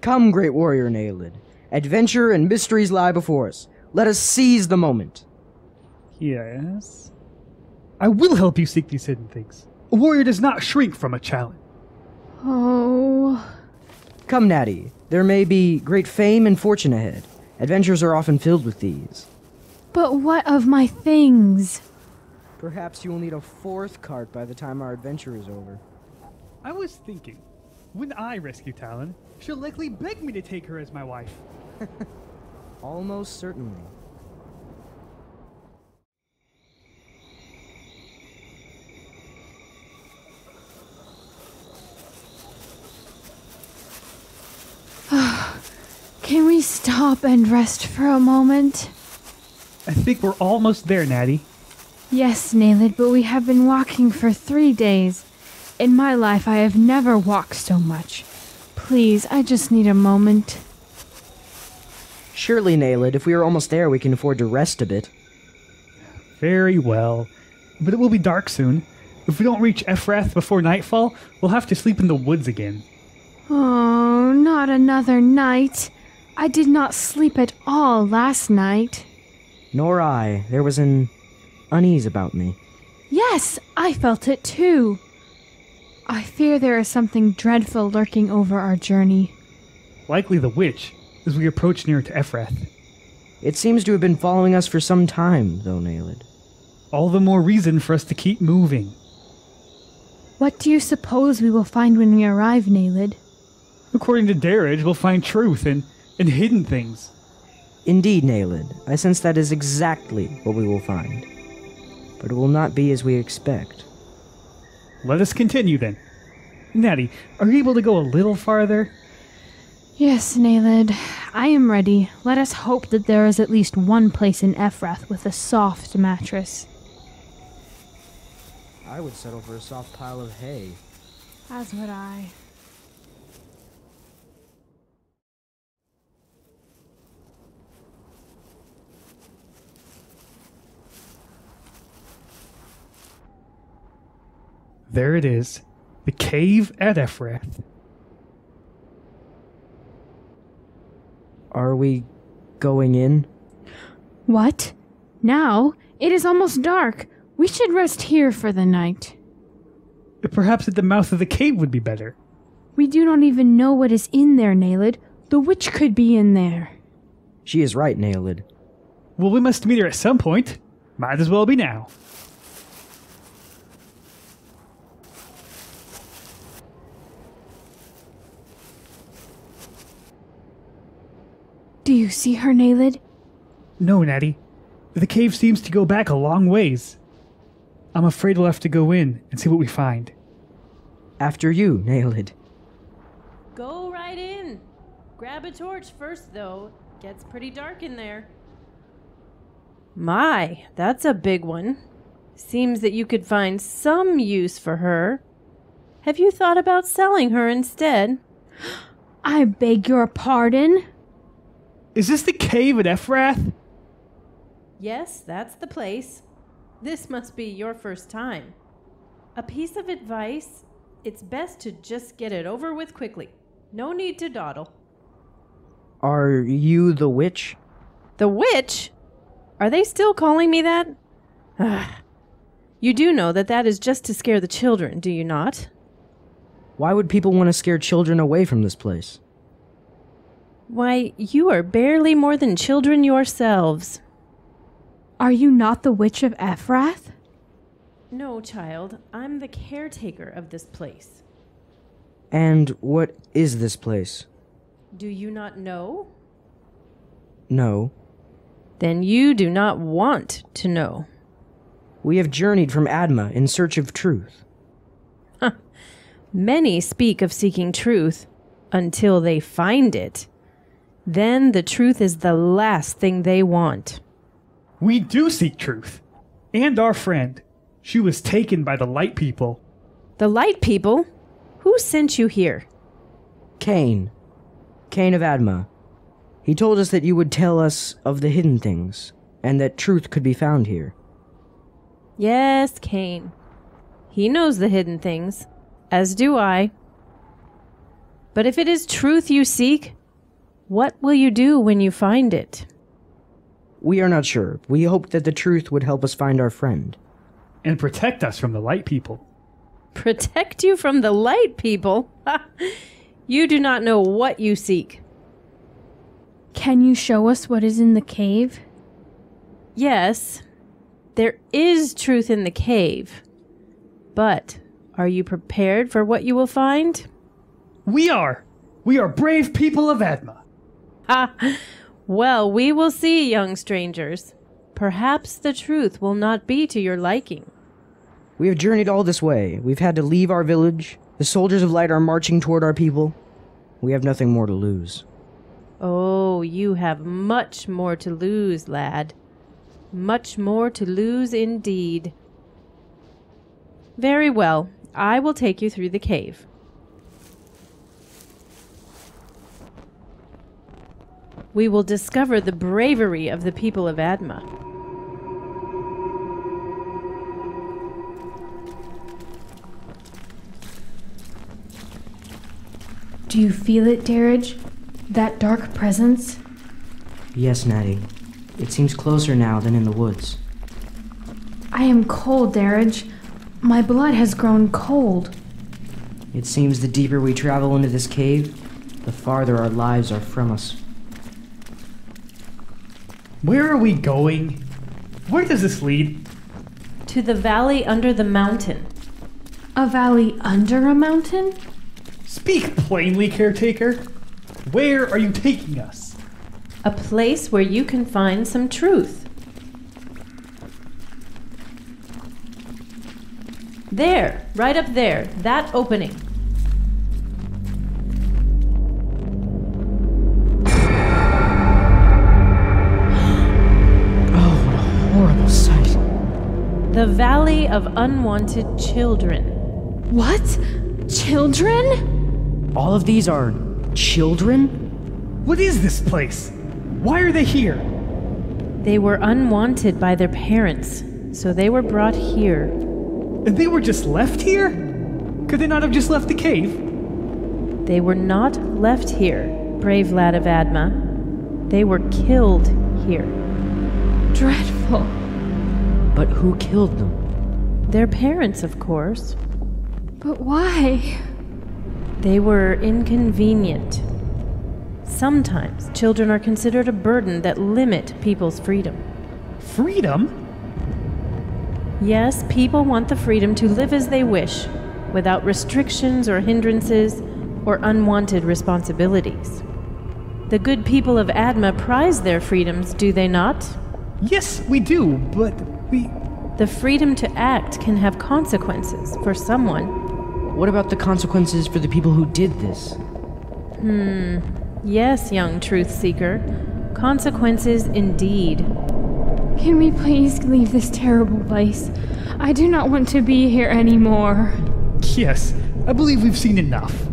Come, great warrior Naled. Adventure and mysteries lie before us. Let us seize the moment. Yes. I will help you seek these hidden things. A warrior does not shrink from a challenge. Oh. Come, Natty. There may be great fame and fortune ahead. Adventures are often filled with these. But what of my things? Perhaps you will need a fourth cart by the time our adventure is over. I was thinking, When I rescue Talon, she'll likely beg me to take her as my wife. Almost certainly. Can we stop and rest for a moment? I think we're almost there, Natty. Yes, Naled, but we have been walking for 3 days. In my life, I have never walked so much. Please, I just need a moment. Surely, Naled, if we are almost there, we can afford to rest a bit. Very well. But it will be dark soon. If we don't reach Ephrath before nightfall, we'll have to sleep in the woods again. Oh, not another night. I did not sleep at all last night. Nor I. There was an unease about me. Yes, I felt it too. I fear there is something dreadful lurking over our journey. Likely the witch, as we approach near to Ephrath. It seems to have been following us for some time, though, Naled. All the more reason for us to keep moving. What do you suppose we will find when we arrive, Naled? According to Darridge, we'll find truth and hidden things. Indeed, Naled. I sense that is exactly what we will find. But it will not be as we expect. Let us continue then. Natty, are you able to go a little farther? Yes, Naled. I am ready. Let us hope that there is at least one place in Ephrath with a soft mattress. I would settle for a soft pile of hay. As would I. There it is. The cave at Ephrath. Are we going in? What? Now? It is almost dark. We should rest here for the night. Perhaps at the mouth of the cave would be better. We do not even know what is in there, Naled. The witch could be in there. She is right, Naled. Well, we must meet her at some point. Might as well be now. Do you see her, Naled? No, Natty. The cave seems to go back a long ways. I'm afraid we'll have to go in and see what we find. After you, Naled. Go right in. Grab a torch first, though. Gets pretty dark in there. My, that's a big one. Seems that you could find some use for her. Have you thought about selling her instead? I beg your pardon? Is this the cave at Ephrath? Yes, that's the place. This must be your first time. A piece of advice, it's best to just get it over with quickly. No need to dawdle. Are you the witch? The witch? Are they still calling me that? You do know that is just to scare the children, do you not? Why would people want to scare children away from this place? Why, you are barely more than children yourselves. Are you not the witch of Ephrath? No, child. I'm the caretaker of this place. And what is this place? Do you not know? No. Then you do not want to know. We have journeyed from Adma in search of truth. Many speak of seeking truth until they find it. Then the truth is the last thing they want. We do seek truth. And our friend. She was taken by the Light People. The Light People? Who sent you here? Kane. Kane of Adma. He told us that you would tell us of the hidden things, and that truth could be found here. Yes, Kane. He knows the hidden things, as do I. But if it is truth you seek, what will you do when you find it? We are not sure. We hoped that the truth would help us find our friend. And protect us from the Light People. Protect you from the Light People? You do not know what you seek. Can you show us what is in the cave? Yes, there is truth in the cave. But are you prepared for what you will find? We are brave people of Adma. Ah, well, we will see, young strangers. Perhaps the truth will not be to your liking. We have journeyed all this way. We've had to leave our village. The soldiers of light are marching toward our people. We have nothing more to lose. Oh, you have much more to lose, lad. Much more to lose indeed. Very well, I will take you through the cave. We will discover the bravery of the people of Adma. Do you feel it, Darridge? That dark presence? Yes, Natty. It seems closer now than in the woods. I am cold, Darridge. My blood has grown cold. It seems the deeper we travel into this cave, the farther our lives are from us. Where are we going? Where does this lead? To the valley under the mountain. A valley under a mountain? Speak plainly, caretaker. Where are you taking us? A place where you can find some truth. There, right up there, that opening. Oh, what a horrible sight. The Valley of Unwanted Children. What? Children? All of these are children? What is this place? Why are they here? They were unwanted by their parents, so they were brought here. And they were just left here? Could they not have just left the cave? They were not left here, brave lad of Adma. They were killed here. Dreadful. But who killed them? Their parents, of course. But why? They were inconvenient. Sometimes children are considered a burden that limit people's freedom. Freedom? Yes, people want the freedom to live as they wish, without restrictions or hindrances or unwanted responsibilities. The good people of Adma prize their freedoms, do they not? Yes, we do, but we... The freedom to act can have consequences for someone. What about the consequences for the people who did this? Yes, young truth seeker. Consequences indeed. Can we please leave this terrible place? I do not want to be here anymore. Yes, I believe we've seen enough.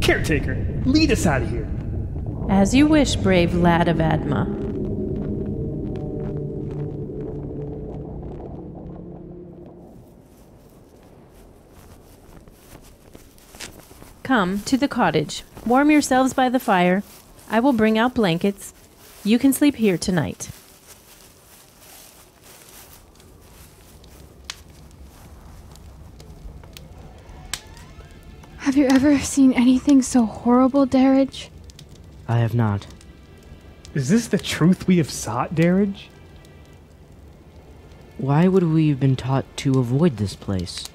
Caretaker, lead us out of here. As you wish, brave lad of Adma. Come to the cottage. Warm yourselves by the fire. I will bring out blankets. You can sleep here tonight. Have you ever seen anything so horrible, Darridge? I have not. Is this the truth we have sought, Darridge? Why would we have been taught to avoid this place?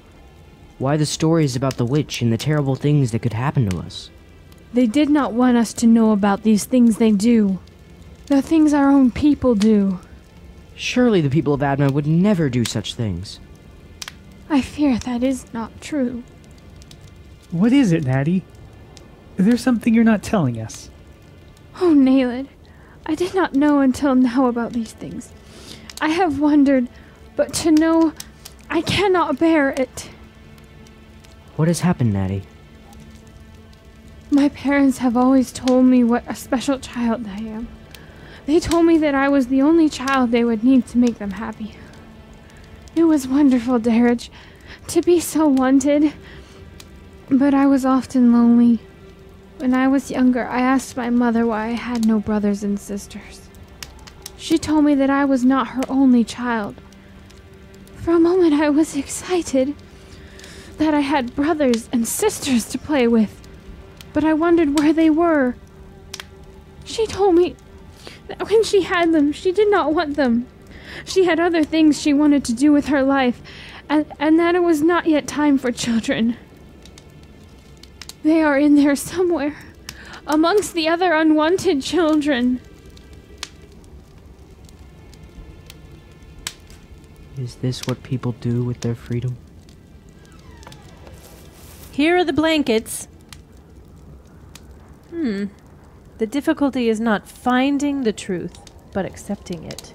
Why the stories about the witch and the terrible things that could happen to us? They did not want us to know about these things they do. The things our own people do. Surely the people of Adma would never do such things. I fear that is not true. What is it, Natty? Is there something you're not telling us? Oh, Naled, I did not know until now about these things. I have wondered, but to know, I cannot bear it. What has happened, Natty? My parents have always told me what a special child I am. They told me that I was the only child they would need to make them happy. It was wonderful, Darridge, to be so wanted. But I was often lonely. When I was younger, I asked my mother why I had no brothers and sisters. She told me that I was not her only child. For a moment, I was excited that I had brothers and sisters to play with, but I wondered where they were. She told me that when she had them, she did not want them. She had other things she wanted to do with her life, and that it was not yet time for children. They are in there somewhere, amongst the other unwanted children. Is this what people do with their freedom? Here are the blankets. The difficulty is not finding the truth, but accepting it.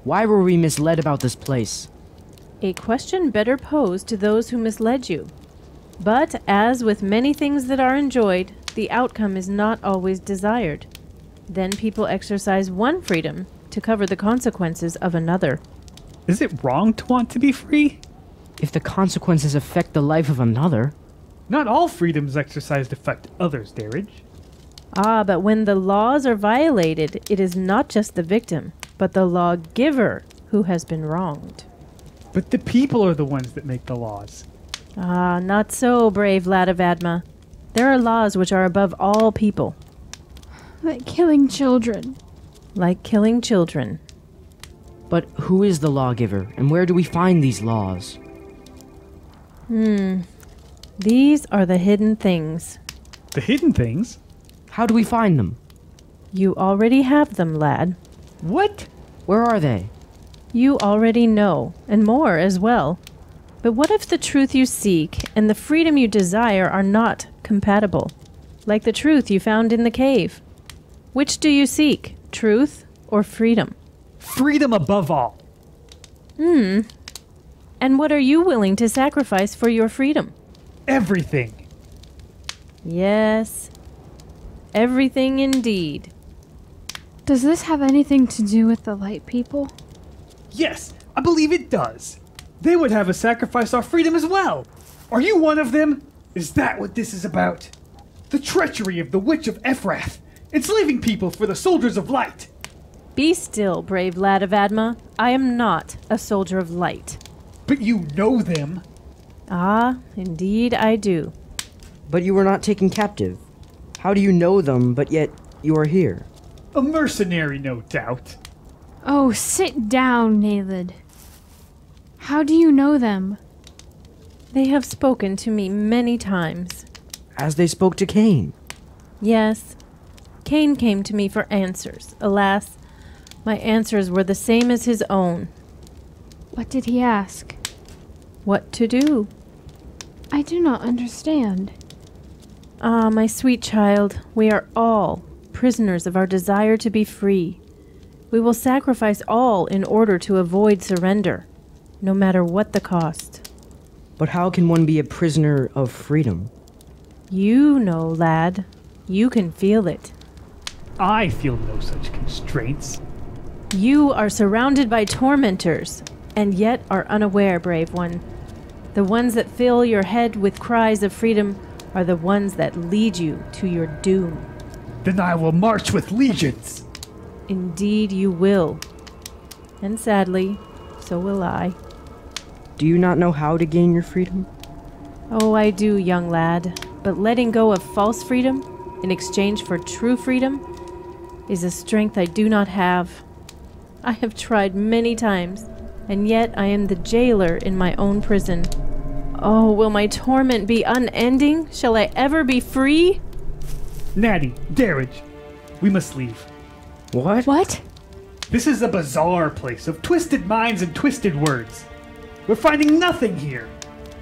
Why were we misled about this place? A question better posed to those who misled you. But, as with many things that are enjoyed, the outcome is not always desired. Then people exercise one freedom to cover the consequences of another. Is it wrong to want to be free? If the consequences affect the life of another... Not all freedoms exercised affect others, Darridge. Ah, but when the laws are violated, it is not just the victim, but the lawgiver who has been wronged. But the people are the ones that make the laws. Ah, not so, brave lad of Adma. There are laws which are above all people. Like killing children. Like killing children. But who is the lawgiver, and where do we find these laws? These are the hidden things. The hidden things? How do we find them? You already have them, lad. What? Where are they? You already know, and more as well. But what if the truth you seek and the freedom you desire are not compatible? Like the truth you found in the cave. Which do you seek, truth or freedom? Freedom above all. And what are you willing to sacrifice for your freedom? Everything. Yes, everything indeed. Does this have anything to do with the light people? Yes, I believe it does. They would have us sacrifice our freedom as well. Are you one of them? Is that what this is about? The treachery of the Witch of Ephrath, enslaving people for the soldiers of light. Be still, brave lad of Adma. I am not a soldier of light. But you know them. Ah, indeed I do. But you were not taken captive. How do you know them, but yet you are here? A mercenary, no doubt. Oh, sit down, Naled. How do you know them? They have spoken to me many times. As they spoke to Kane. Yes. Kane came to me for answers. Alas, my answers were the same as his own. What did he ask? What to do? I do not understand. Ah, my sweet child, we are all prisoners of our desire to be free. We will sacrifice all in order to avoid surrender, no matter what the cost. But how can one be a prisoner of freedom? You know, lad. You can feel it. I feel no such constraints. You are surrounded by tormentors, and yet are unaware, brave one. The ones that fill your head with cries of freedom are the ones that lead you to your doom. Then I will march with legions. Indeed you will. And sadly, so will I. Do you not know how to gain your freedom? Oh, I do, young lad. But letting go of false freedom in exchange for true freedom is a strength I do not have. I have tried many times, and yet I am the jailer in my own prison. Oh, will my torment be unending? Shall I ever be free? Natty, Darridge, we must leave. What? What? This is a bizarre place of twisted minds and twisted words. We're finding nothing here.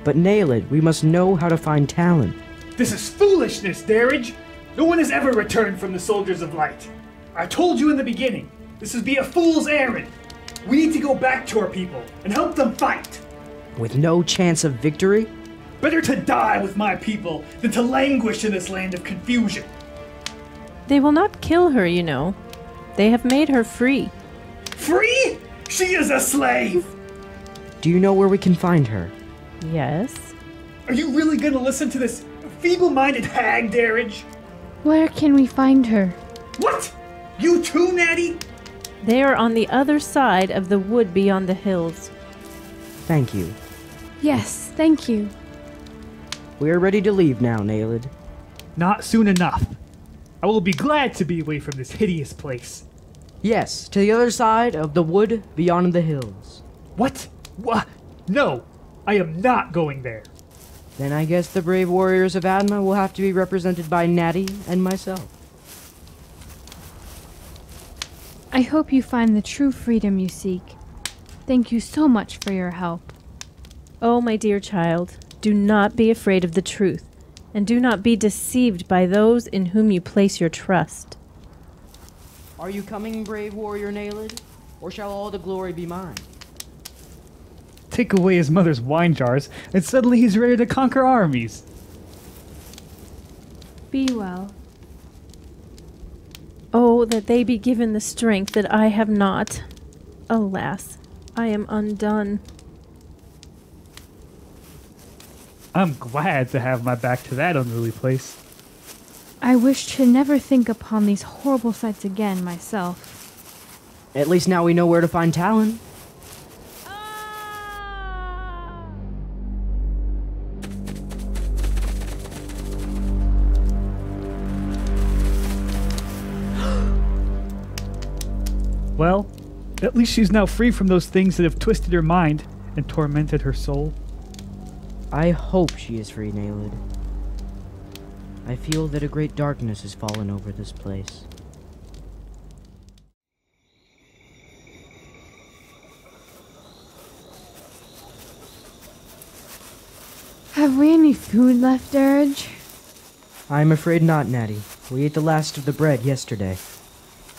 But Naled, we must know how to find talent. This is foolishness, Darridge. No one has ever returned from the Soldiers of Light. I told you in the beginning, this would be a fool's errand. We need to go back to our people and help them fight. With no chance of victory? Better to die with my people than to languish in this land of confusion. They will not kill her, you know. They have made her free. Free? She is a slave! Do you know where we can find her? Yes. Are you really gonna listen to this feeble-minded hag, Darridge? Where can we find her? What? You too, Natty? They are on the other side of the wood beyond the hills. Thank you. Yes, thank you. We are ready to leave now, Naled. Not soon enough. I will be glad to be away from this hideous place. Yes, to the other side of the wood beyond the hills. What? What? No, I am not going there. Then I guess the brave warriors of Adma will have to be represented by Natty and myself. I hope you find the true freedom you seek. Thank you so much for your help. Oh, my dear child, do not be afraid of the truth, and do not be deceived by those in whom you place your trust. Are you coming, brave warrior Naled? Or shall all the glory be mine? Take away his mother's wine jars, and suddenly he's ready to conquer armies. Be well. Oh, that they be given the strength that I have not. Alas, I am undone. I'm glad to have my back to that unruly place. I wish to never think upon these horrible sights again myself. At least now we know where to find Talon. Well, at least she's now free from those things that have twisted her mind and tormented her soul. I hope she is free, Naled. I feel that a great darkness has fallen over this place. Have we any food left, Dirge? I'm afraid not, Natty. We ate the last of the bread yesterday.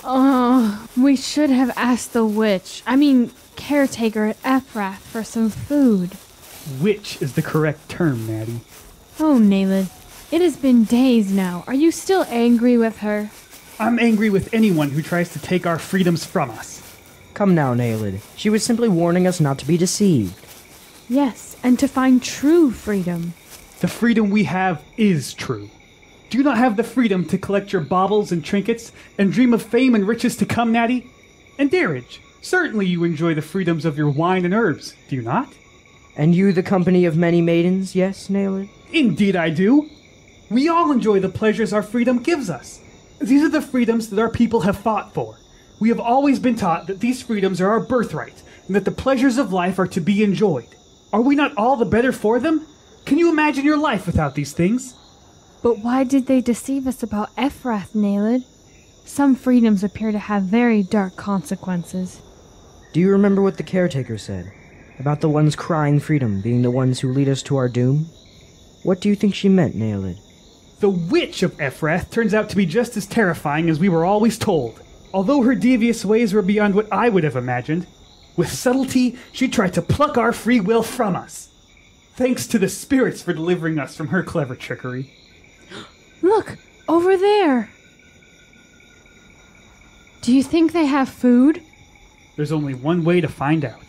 Oh, we should have asked the caretaker at Ephrath for some food. Witch is the correct term, Natty. Oh, Naled, it has been days now. Are you still angry with her? I'm angry with anyone who tries to take our freedoms from us. Come now, Naled. She was simply warning us not to be deceived. Yes, and to find true freedom. The freedom we have is true. Do you not have the freedom to collect your baubles and trinkets and dream of fame and riches to come, Natty? And Darridge, certainly you enjoy the freedoms of your wine and herbs, do you not? And you the company of many maidens, yes, Naled? Indeed I do. We all enjoy the pleasures our freedom gives us. These are the freedoms that our people have fought for. We have always been taught that these freedoms are our birthright, and that the pleasures of life are to be enjoyed. Are we not all the better for them? Can you imagine your life without these things? But why did they deceive us about Ephrath, Naled? Some freedoms appear to have very dark consequences. Do you remember what the caretaker said? About the ones crying freedom being the ones who lead us to our doom? What do you think she meant, Naled? The witch of Ephrath turns out to be just as terrifying as we were always told. Although her devious ways were beyond what I would have imagined, with subtlety she tried to pluck our free will from us. Thanks to the spirits for delivering us from her clever trickery. Look, over there. Do you think they have food? There's only one way to find out.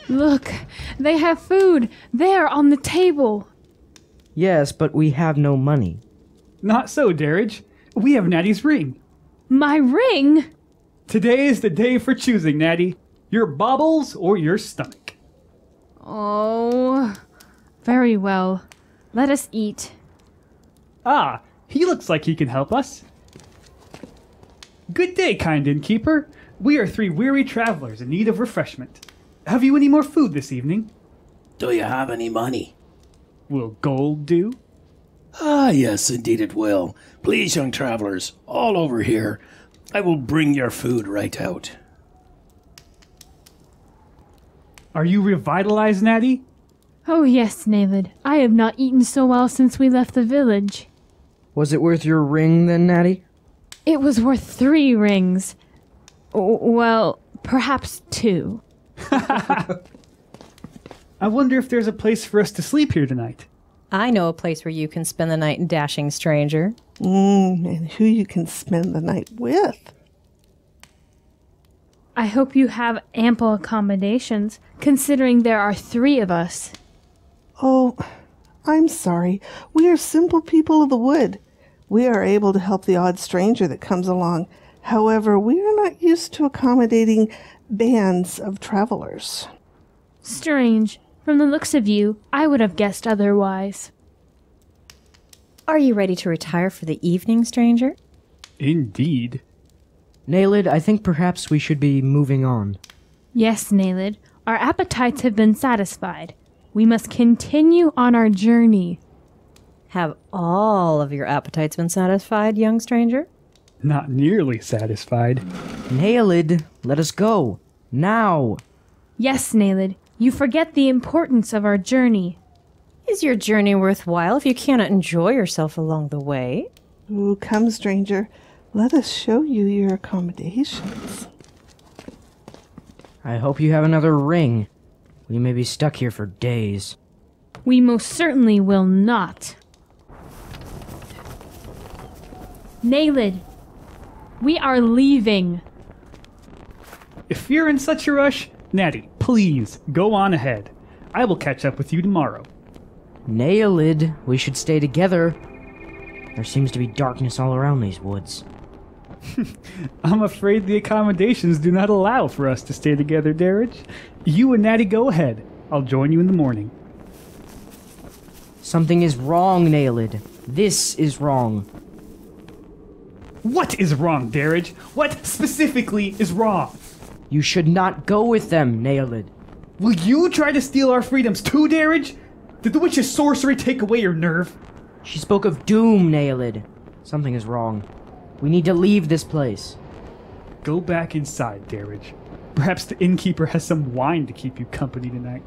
Look, they have food there on the table. Yes, but we have no money. Not so, Darridge. We have Natty's ring. My ring? Today is the day for choosing, Natty. Your baubles or your stomach. Oh, very well. Let us eat. Ah, he looks like he can help us. Good day, kind innkeeper. We are 3 weary travelers in need of refreshment. Have you any more food this evening? Do you have any money? Will gold do? Ah, yes, indeed it will. Please, young travelers, all over here. I will bring your food right out. Are you revitalized, Natty? Oh yes, Naled. I have not eaten so well since we left the village. Was it worth your ring then, Natty? It was worth 3 rings. Well, perhaps 2. I wonder if there's a place for us to sleep here tonight. I know a place where you can spend the night, dashing stranger. And who you can spend the night with. I hope you have ample accommodations, considering there are 3 of us. Oh, I'm sorry. We are simple people of the wood. We are able to help the odd stranger that comes along. However, we are not used to accommodating bands of travelers. Strange. From the looks of you, I would have guessed otherwise. Are you ready to retire for the evening, stranger? Indeed. Nalid, I think perhaps we should be moving on. Yes, Nalid. Our appetites have been satisfied. We must continue on our journey. Have all of your appetites been satisfied, young stranger? Not nearly satisfied. Nalid, let us go. Now. Yes, Nalid. You forget the importance of our journey. Is your journey worthwhile if you cannot enjoy yourself along the way? Ooh, come, stranger. Let us show you your accommodations. I hope you have another ring. We may be stuck here for days. We most certainly will not. Nalid, we are leaving. If you're in such a rush, Natty, please go on ahead. I will catch up with you tomorrow. Nalid, we should stay together. There seems to be darkness all around these woods. I'm afraid the accommodations do not allow for us to stay together, Darridge. You and Natty go ahead. I'll join you in the morning. Something is wrong, Nalid. This is wrong. What is wrong, Darridge? What specifically is wrong? You should not go with them, Nalid. Will you try to steal our freedoms too, Darridge? Did the witch's sorcery take away your nerve? She spoke of doom, Nalid. Something is wrong. We need to leave this place. Go back inside, Darridge. Perhaps the innkeeper has some wine to keep you company tonight.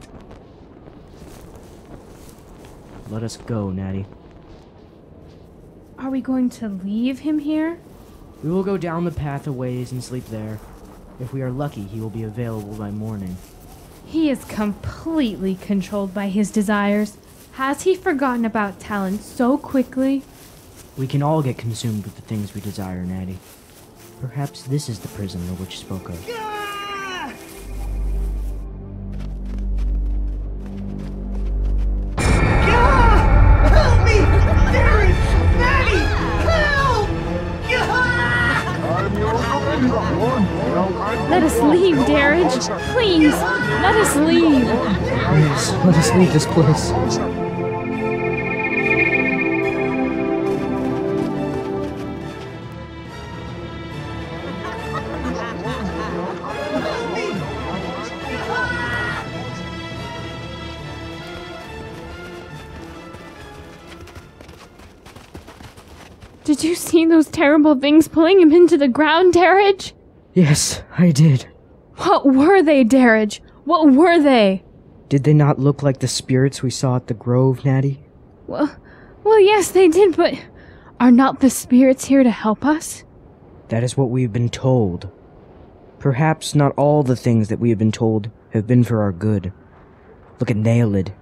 Let us go, Natty. Are we going to leave him here? We will go down the path a ways and sleep there. If we are lucky, he will be available by morning. He is completely controlled by his desires. Has he forgotten about talent so quickly? We can all get consumed with the things we desire, Natty. Perhaps this is the prison the witch spoke of. Help me! Darridge! Natty! Help! Let us leave, Darridge. Please, let us leave. Yes, let us leave this place. Did you see those terrible things pulling him into the ground, Darridge? Yes, I did. What were they, Darridge? What were they? Did they not look like the spirits we saw at the grove, Natty? Well, yes, they did, but are not the spirits here to help us? That is what we've been told. Perhaps not all the things that we have been told have been for our good. Look at Nalid.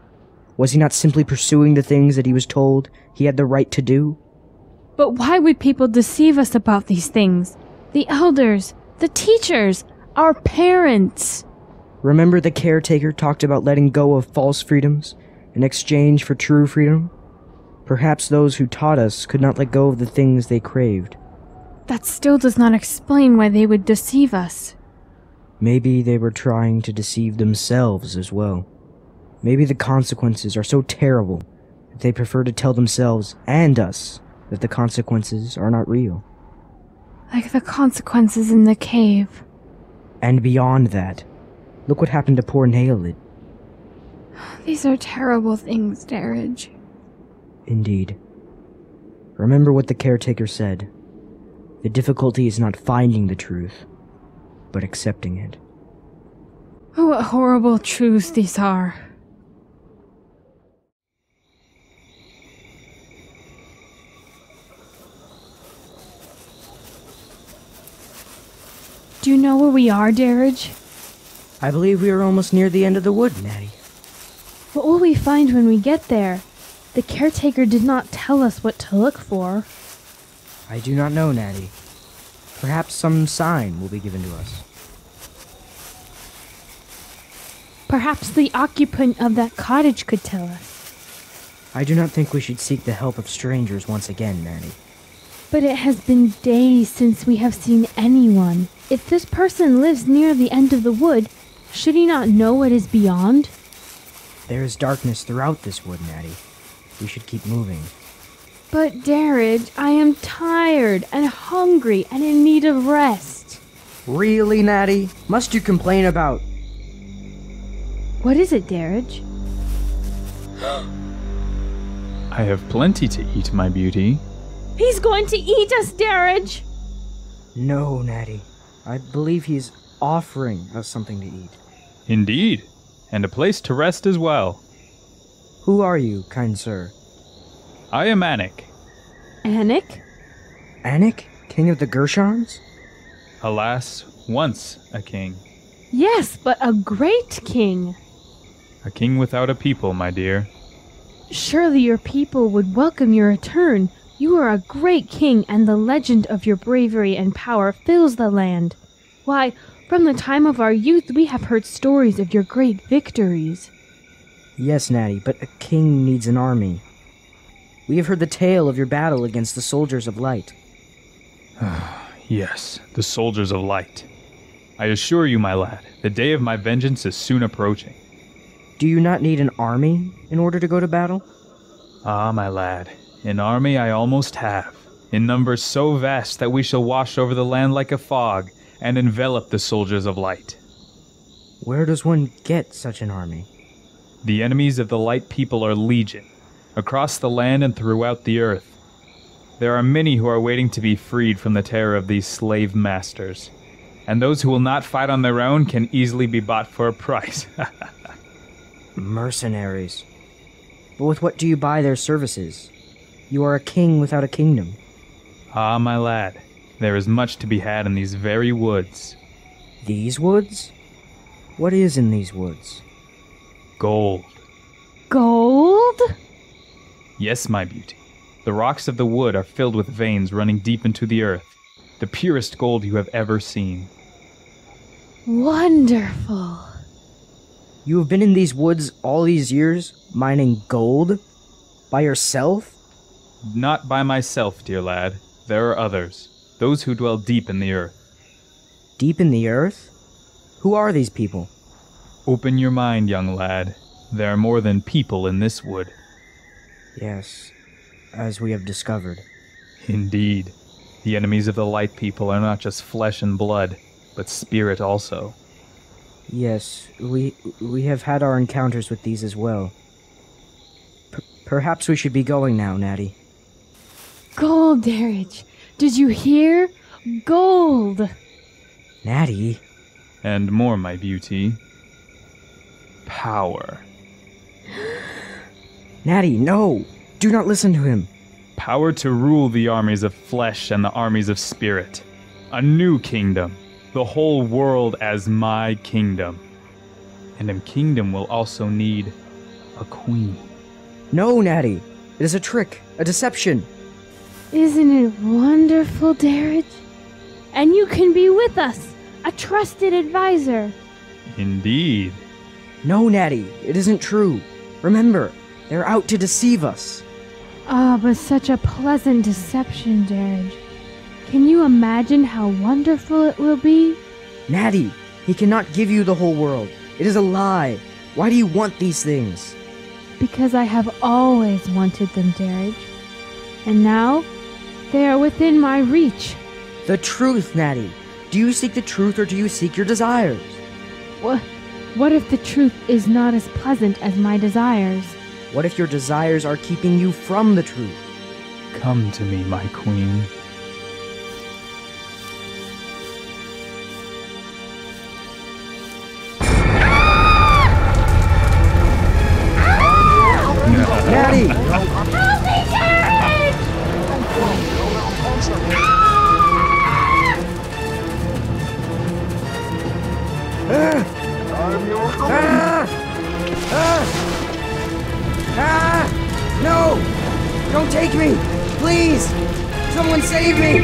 Was he not simply pursuing the things that he was told he had the right to do? But why would people deceive us about these things? The elders, the teachers, our parents. Remember the caretaker talked about letting go of false freedoms in exchange for true freedom? Perhaps those who taught us could not let go of the things they craved. That still does not explain why they would deceive us. Maybe they were trying to deceive themselves as well. Maybe the consequences are so terrible that they prefer to tell themselves and us that the consequences are not real. Like the consequences in the cave. And beyond that, look what happened to poor Nalid. These are terrible things, Darridge. Indeed. Remember what the caretaker said. The difficulty is not finding the truth, but accepting it. Oh, what horrible truths these are. Do you know where we are, Darridge? I believe we are almost near the end of the wood, Natty. What will we find when we get there? The caretaker did not tell us what to look for. I do not know, Natty. Perhaps some sign will be given to us. Perhaps the occupant of that cottage could tell us. I do not think we should seek the help of strangers once again, Natty. But it has been days since we have seen anyone. If this person lives near the end of the wood, should he not know what is beyond? There is darkness throughout this wood, Natty. We should keep moving. But, Darridge, I am tired and hungry and in need of rest. Really, Natty? Must you complain about... What is it, Darridge? I have plenty to eat, my beauty. He's going to eat us, Darridge! No, Natty. I believe he's offering us something to eat. Indeed, and a place to rest as well. Who are you, kind sir? I am Anik. Anik? Anik, king of the Gersons? Alas, once a king. Yes, but a great king. A king without a people, my dear. Surely your people would welcome your return. You are a great king, and the legend of your bravery and power fills the land. Why, from the time of our youth we have heard stories of your great victories. Yes, Natty, but a king needs an army. We have heard the tale of your battle against the soldiers of light. Yes, the soldiers of light. I assure you, my lad, the day of my vengeance is soon approaching. Do you not need an army in order to go to battle? Ah, my lad, an army I almost have, in numbers so vast that we shall wash over the land like a fog and envelop the soldiers of light. Where does one get such an army? The enemies of the light people are legion, across the land and throughout the earth. There are many who are waiting to be freed from the terror of these slave masters, and those who will not fight on their own can easily be bought for a price. Mercenaries. But with what do you buy their services? You are a king without a kingdom. Ah, my lad, there is much to be had in these very woods. These woods? What is in these woods? Gold. Gold? Yes, my beauty. The rocks of the wood are filled with veins running deep into the earth, the purest gold you have ever seen. Wonderful. You have been in these woods all these years, mining gold? By yourself? Not by myself, dear lad. There are others, those who dwell deep in the earth. Deep in the earth? Who are these people? Open your mind, young lad. There are more than people in this wood. Yes, as we have discovered. Indeed. The enemies of the light people are not just flesh and blood, but spirit also. Yes, we have had our encounters with these as well. Perhaps we should be going now, Natty. Gold, Darridge. Did you hear? Gold. Natty. And more, my beauty. Power. Natty, no! Do not listen to him. Power to rule the armies of flesh and the armies of spirit. A new kingdom. The whole world as my kingdom. And a kingdom will also need a queen. No, Natty. It is a trick, a deception. Isn't it wonderful, Darridge? And you can be with us, a trusted advisor. Indeed. No, Natty, it isn't true. Remember, they're out to deceive us. Ah, but such a pleasant deception, Darridge. Can you imagine how wonderful it will be? Natty, he cannot give you the whole world. It is a lie. Why do you want these things? Because I have always wanted them, Darridge. And now, they are within my reach. The truth, Natty. Do you seek the truth or do you seek your desires? What if the truth is not as pleasant as my desires? What if your desires are keeping you from the truth? Come to me, my queen. Natty! Help me, Darridge! No! Don't take me! Please! Someone save me!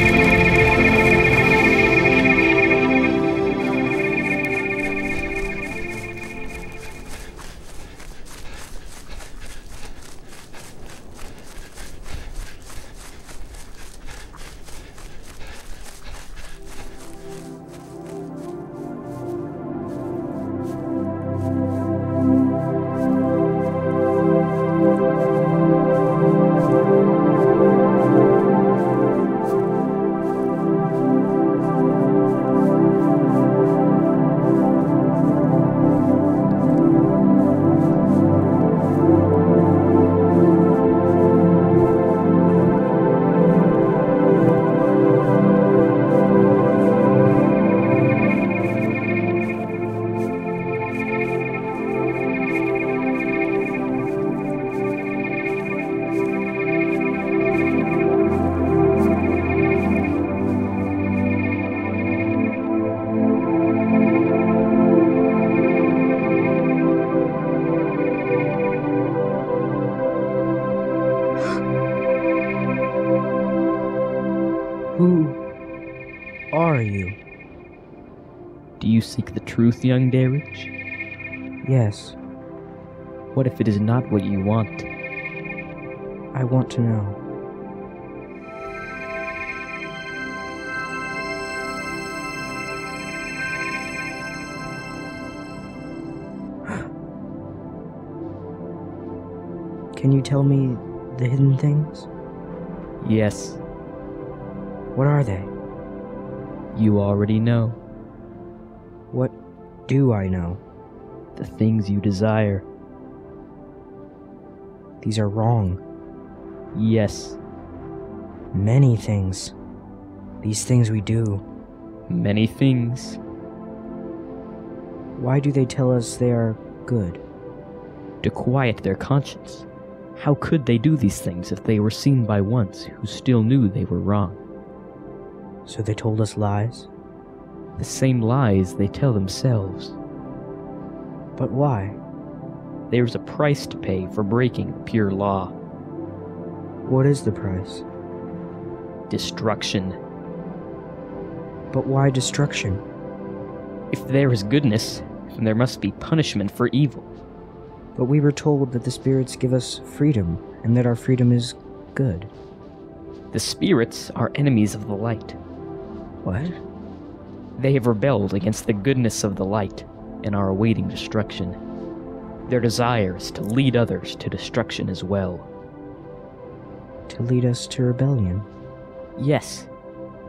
are you? Do you seek the truth, young Darich? Yes. What if it is not what you want? I want to know. Can you tell me the hidden things? Yes. What are they? You already know. What do I know? The things you desire. These are wrong. Yes. Many things. These things we do. Many things. Why do they tell us they are good? To quiet their conscience. How could they do these things if they were seen by ones who still knew they were wrong? So they told us lies? The same lies they tell themselves. But why? There's a price to pay for breaking pure law. What is the price? Destruction. But why destruction? If there is goodness, then there must be punishment for evil. But we were told that the spirits give us freedom, and that our freedom is good. The spirits are enemies of the light. What? They have rebelled against the goodness of the light, and are awaiting destruction. Their desire is to lead others to destruction as well. To lead us to rebellion? Yes,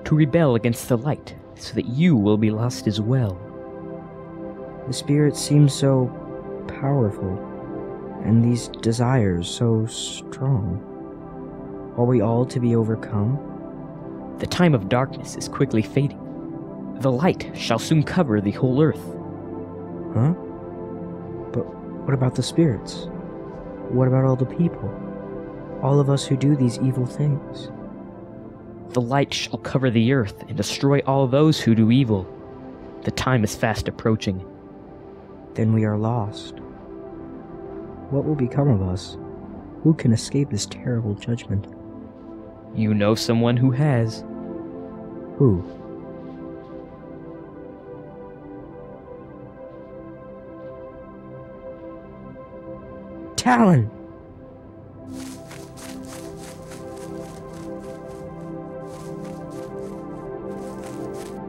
to rebel against the light, so that you will be lost as well. The spirits seem so powerful, and these desires so strong. Are we all to be overcome? The time of darkness is quickly fading. The light shall soon cover the whole earth. Huh? But what about the spirits? What about all the people? All of us who do these evil things? The light shall cover the earth and destroy all those who do evil. The time is fast approaching. Then we are lost. What will become of us? Who can escape this terrible judgment? You know someone who has. Who? Talon!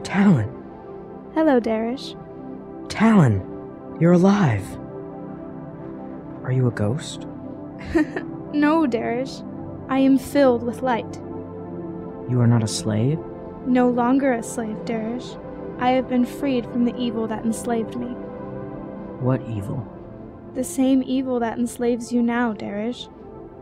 Talon! Hello, Darish. Talon! You're alive! Are you a ghost? No, Darish. I am filled with light. You are not a slave? No longer a slave, Darish. I have been freed from the evil that enslaved me. What evil? The same evil that enslaves you now, Darish.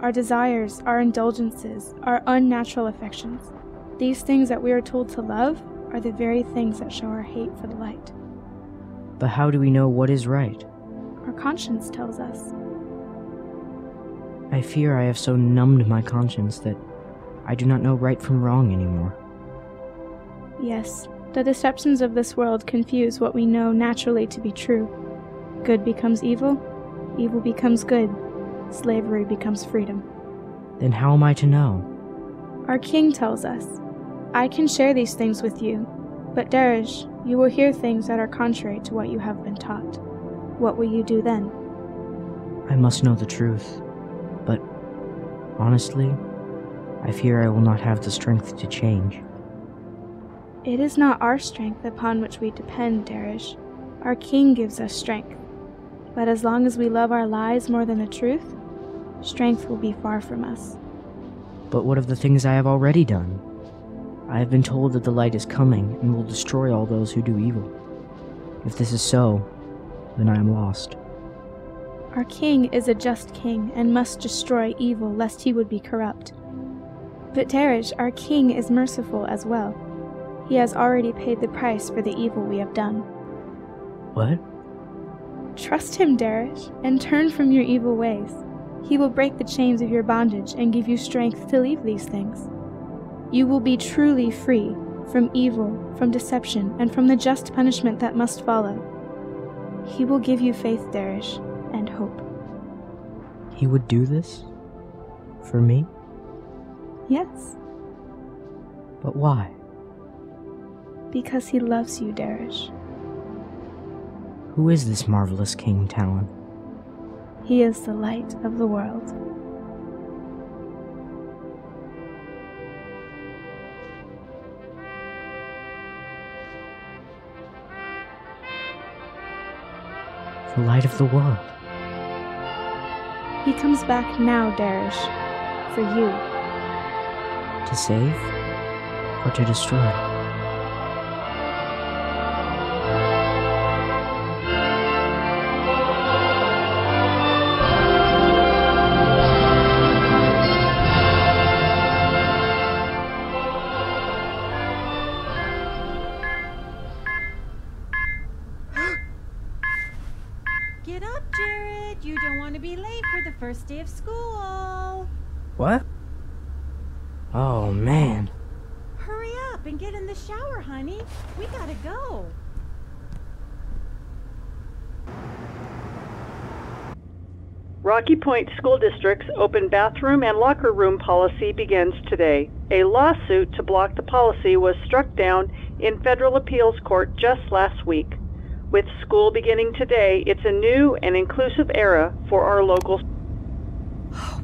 Our desires, our indulgences, our unnatural affections. These things that we are told to love are the very things that show our hate for the light. But how do we know what is right? Our conscience tells us. I fear I have so numbed my conscience that I do not know right from wrong anymore. Yes, the deceptions of this world confuse what we know naturally to be true. Good becomes evil, evil becomes good, slavery becomes freedom. Then how am I to know? Our king tells us. I can share these things with you, but Darish, you will hear things that are contrary to what you have been taught. What will you do then? I must know the truth, but honestly, I fear I will not have the strength to change. It is not our strength upon which we depend, Darish. Our king gives us strength. But as long as we love our lies more than the truth, strength will be far from us. But what of the things I have already done? I have been told that the light is coming and will destroy all those who do evil. If this is so, then I am lost. Our king is a just king and must destroy evil lest he would be corrupt. But Darish, our king is merciful as well. He has already paid the price for the evil we have done. What? Trust him, Darish, and turn from your evil ways. He will break the chains of your bondage and give you strength to leave these things. You will be truly free from evil, from deception, and from the just punishment that must follow. He will give you faith, Darish, and hope. He would do this? For me? Yes. But why? Because he loves you, Darish. Who is this marvelous King Talon? He is the light of the world. The light of the world. He comes back now, Darish. For you. To save or to destroy? Get up, Jared. You don't want to be late for the first day of school. What? Oh, man. Hurry up and get in the shower, honey. We gotta go. Rocky Point School District's open bathroom and locker room policy begins today. A lawsuit to block the policy was struck down in federal appeals court just last week. With school beginning today, it's a new and inclusive era for our local.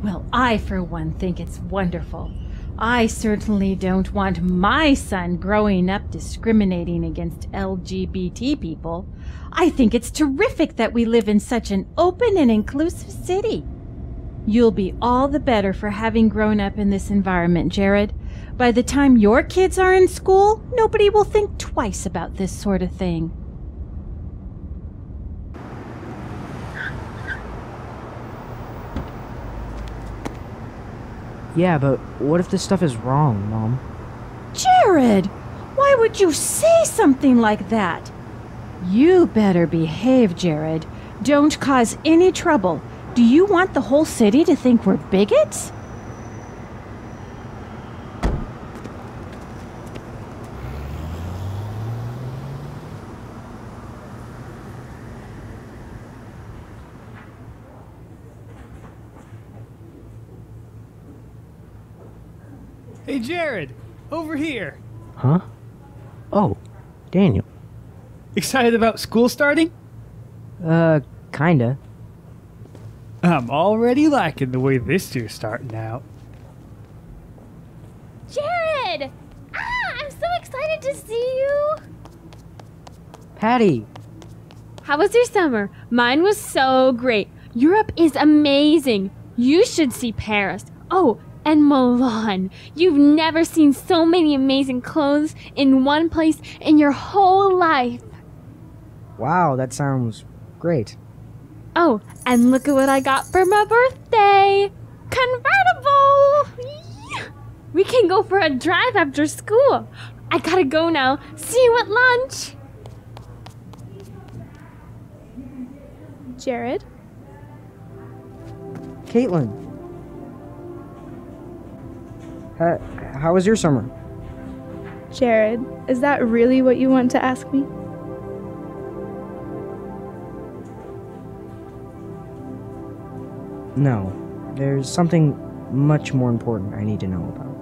Well, I, for one, think it's wonderful. I certainly don't want my son growing up discriminating against LGBT people. I think it's terrific that we live in such an open and inclusive city. You'll be all the better for having grown up in this environment, Jared. By the time your kids are in school, nobody will think twice about this sort of thing. Yeah, but what if this stuff is wrong, Mom? Jared! Why would you say something like that? You better behave, Jared. Don't cause any trouble. Do you want the whole city to think we're bigots? Hey, Jared! Over here! Huh? Oh, Daniel. Excited about school starting? Kinda. I'm already liking the way this year's starting out. Jared! I'm so excited to see you! Patty! How was your summer? Mine was so great. Europe is amazing. You should see Paris. Oh, and Milan. You've never seen so many amazing clothes in one place in your whole life. Wow, that sounds great. Oh, and look at what I got for my birthday. Convertible! Yee! We can go for a drive after school. I gotta go now. See you at lunch. Jared? Caitlin. How was your summer? Jared, is that really what you want to ask me? No, there's something much more important I need to know about.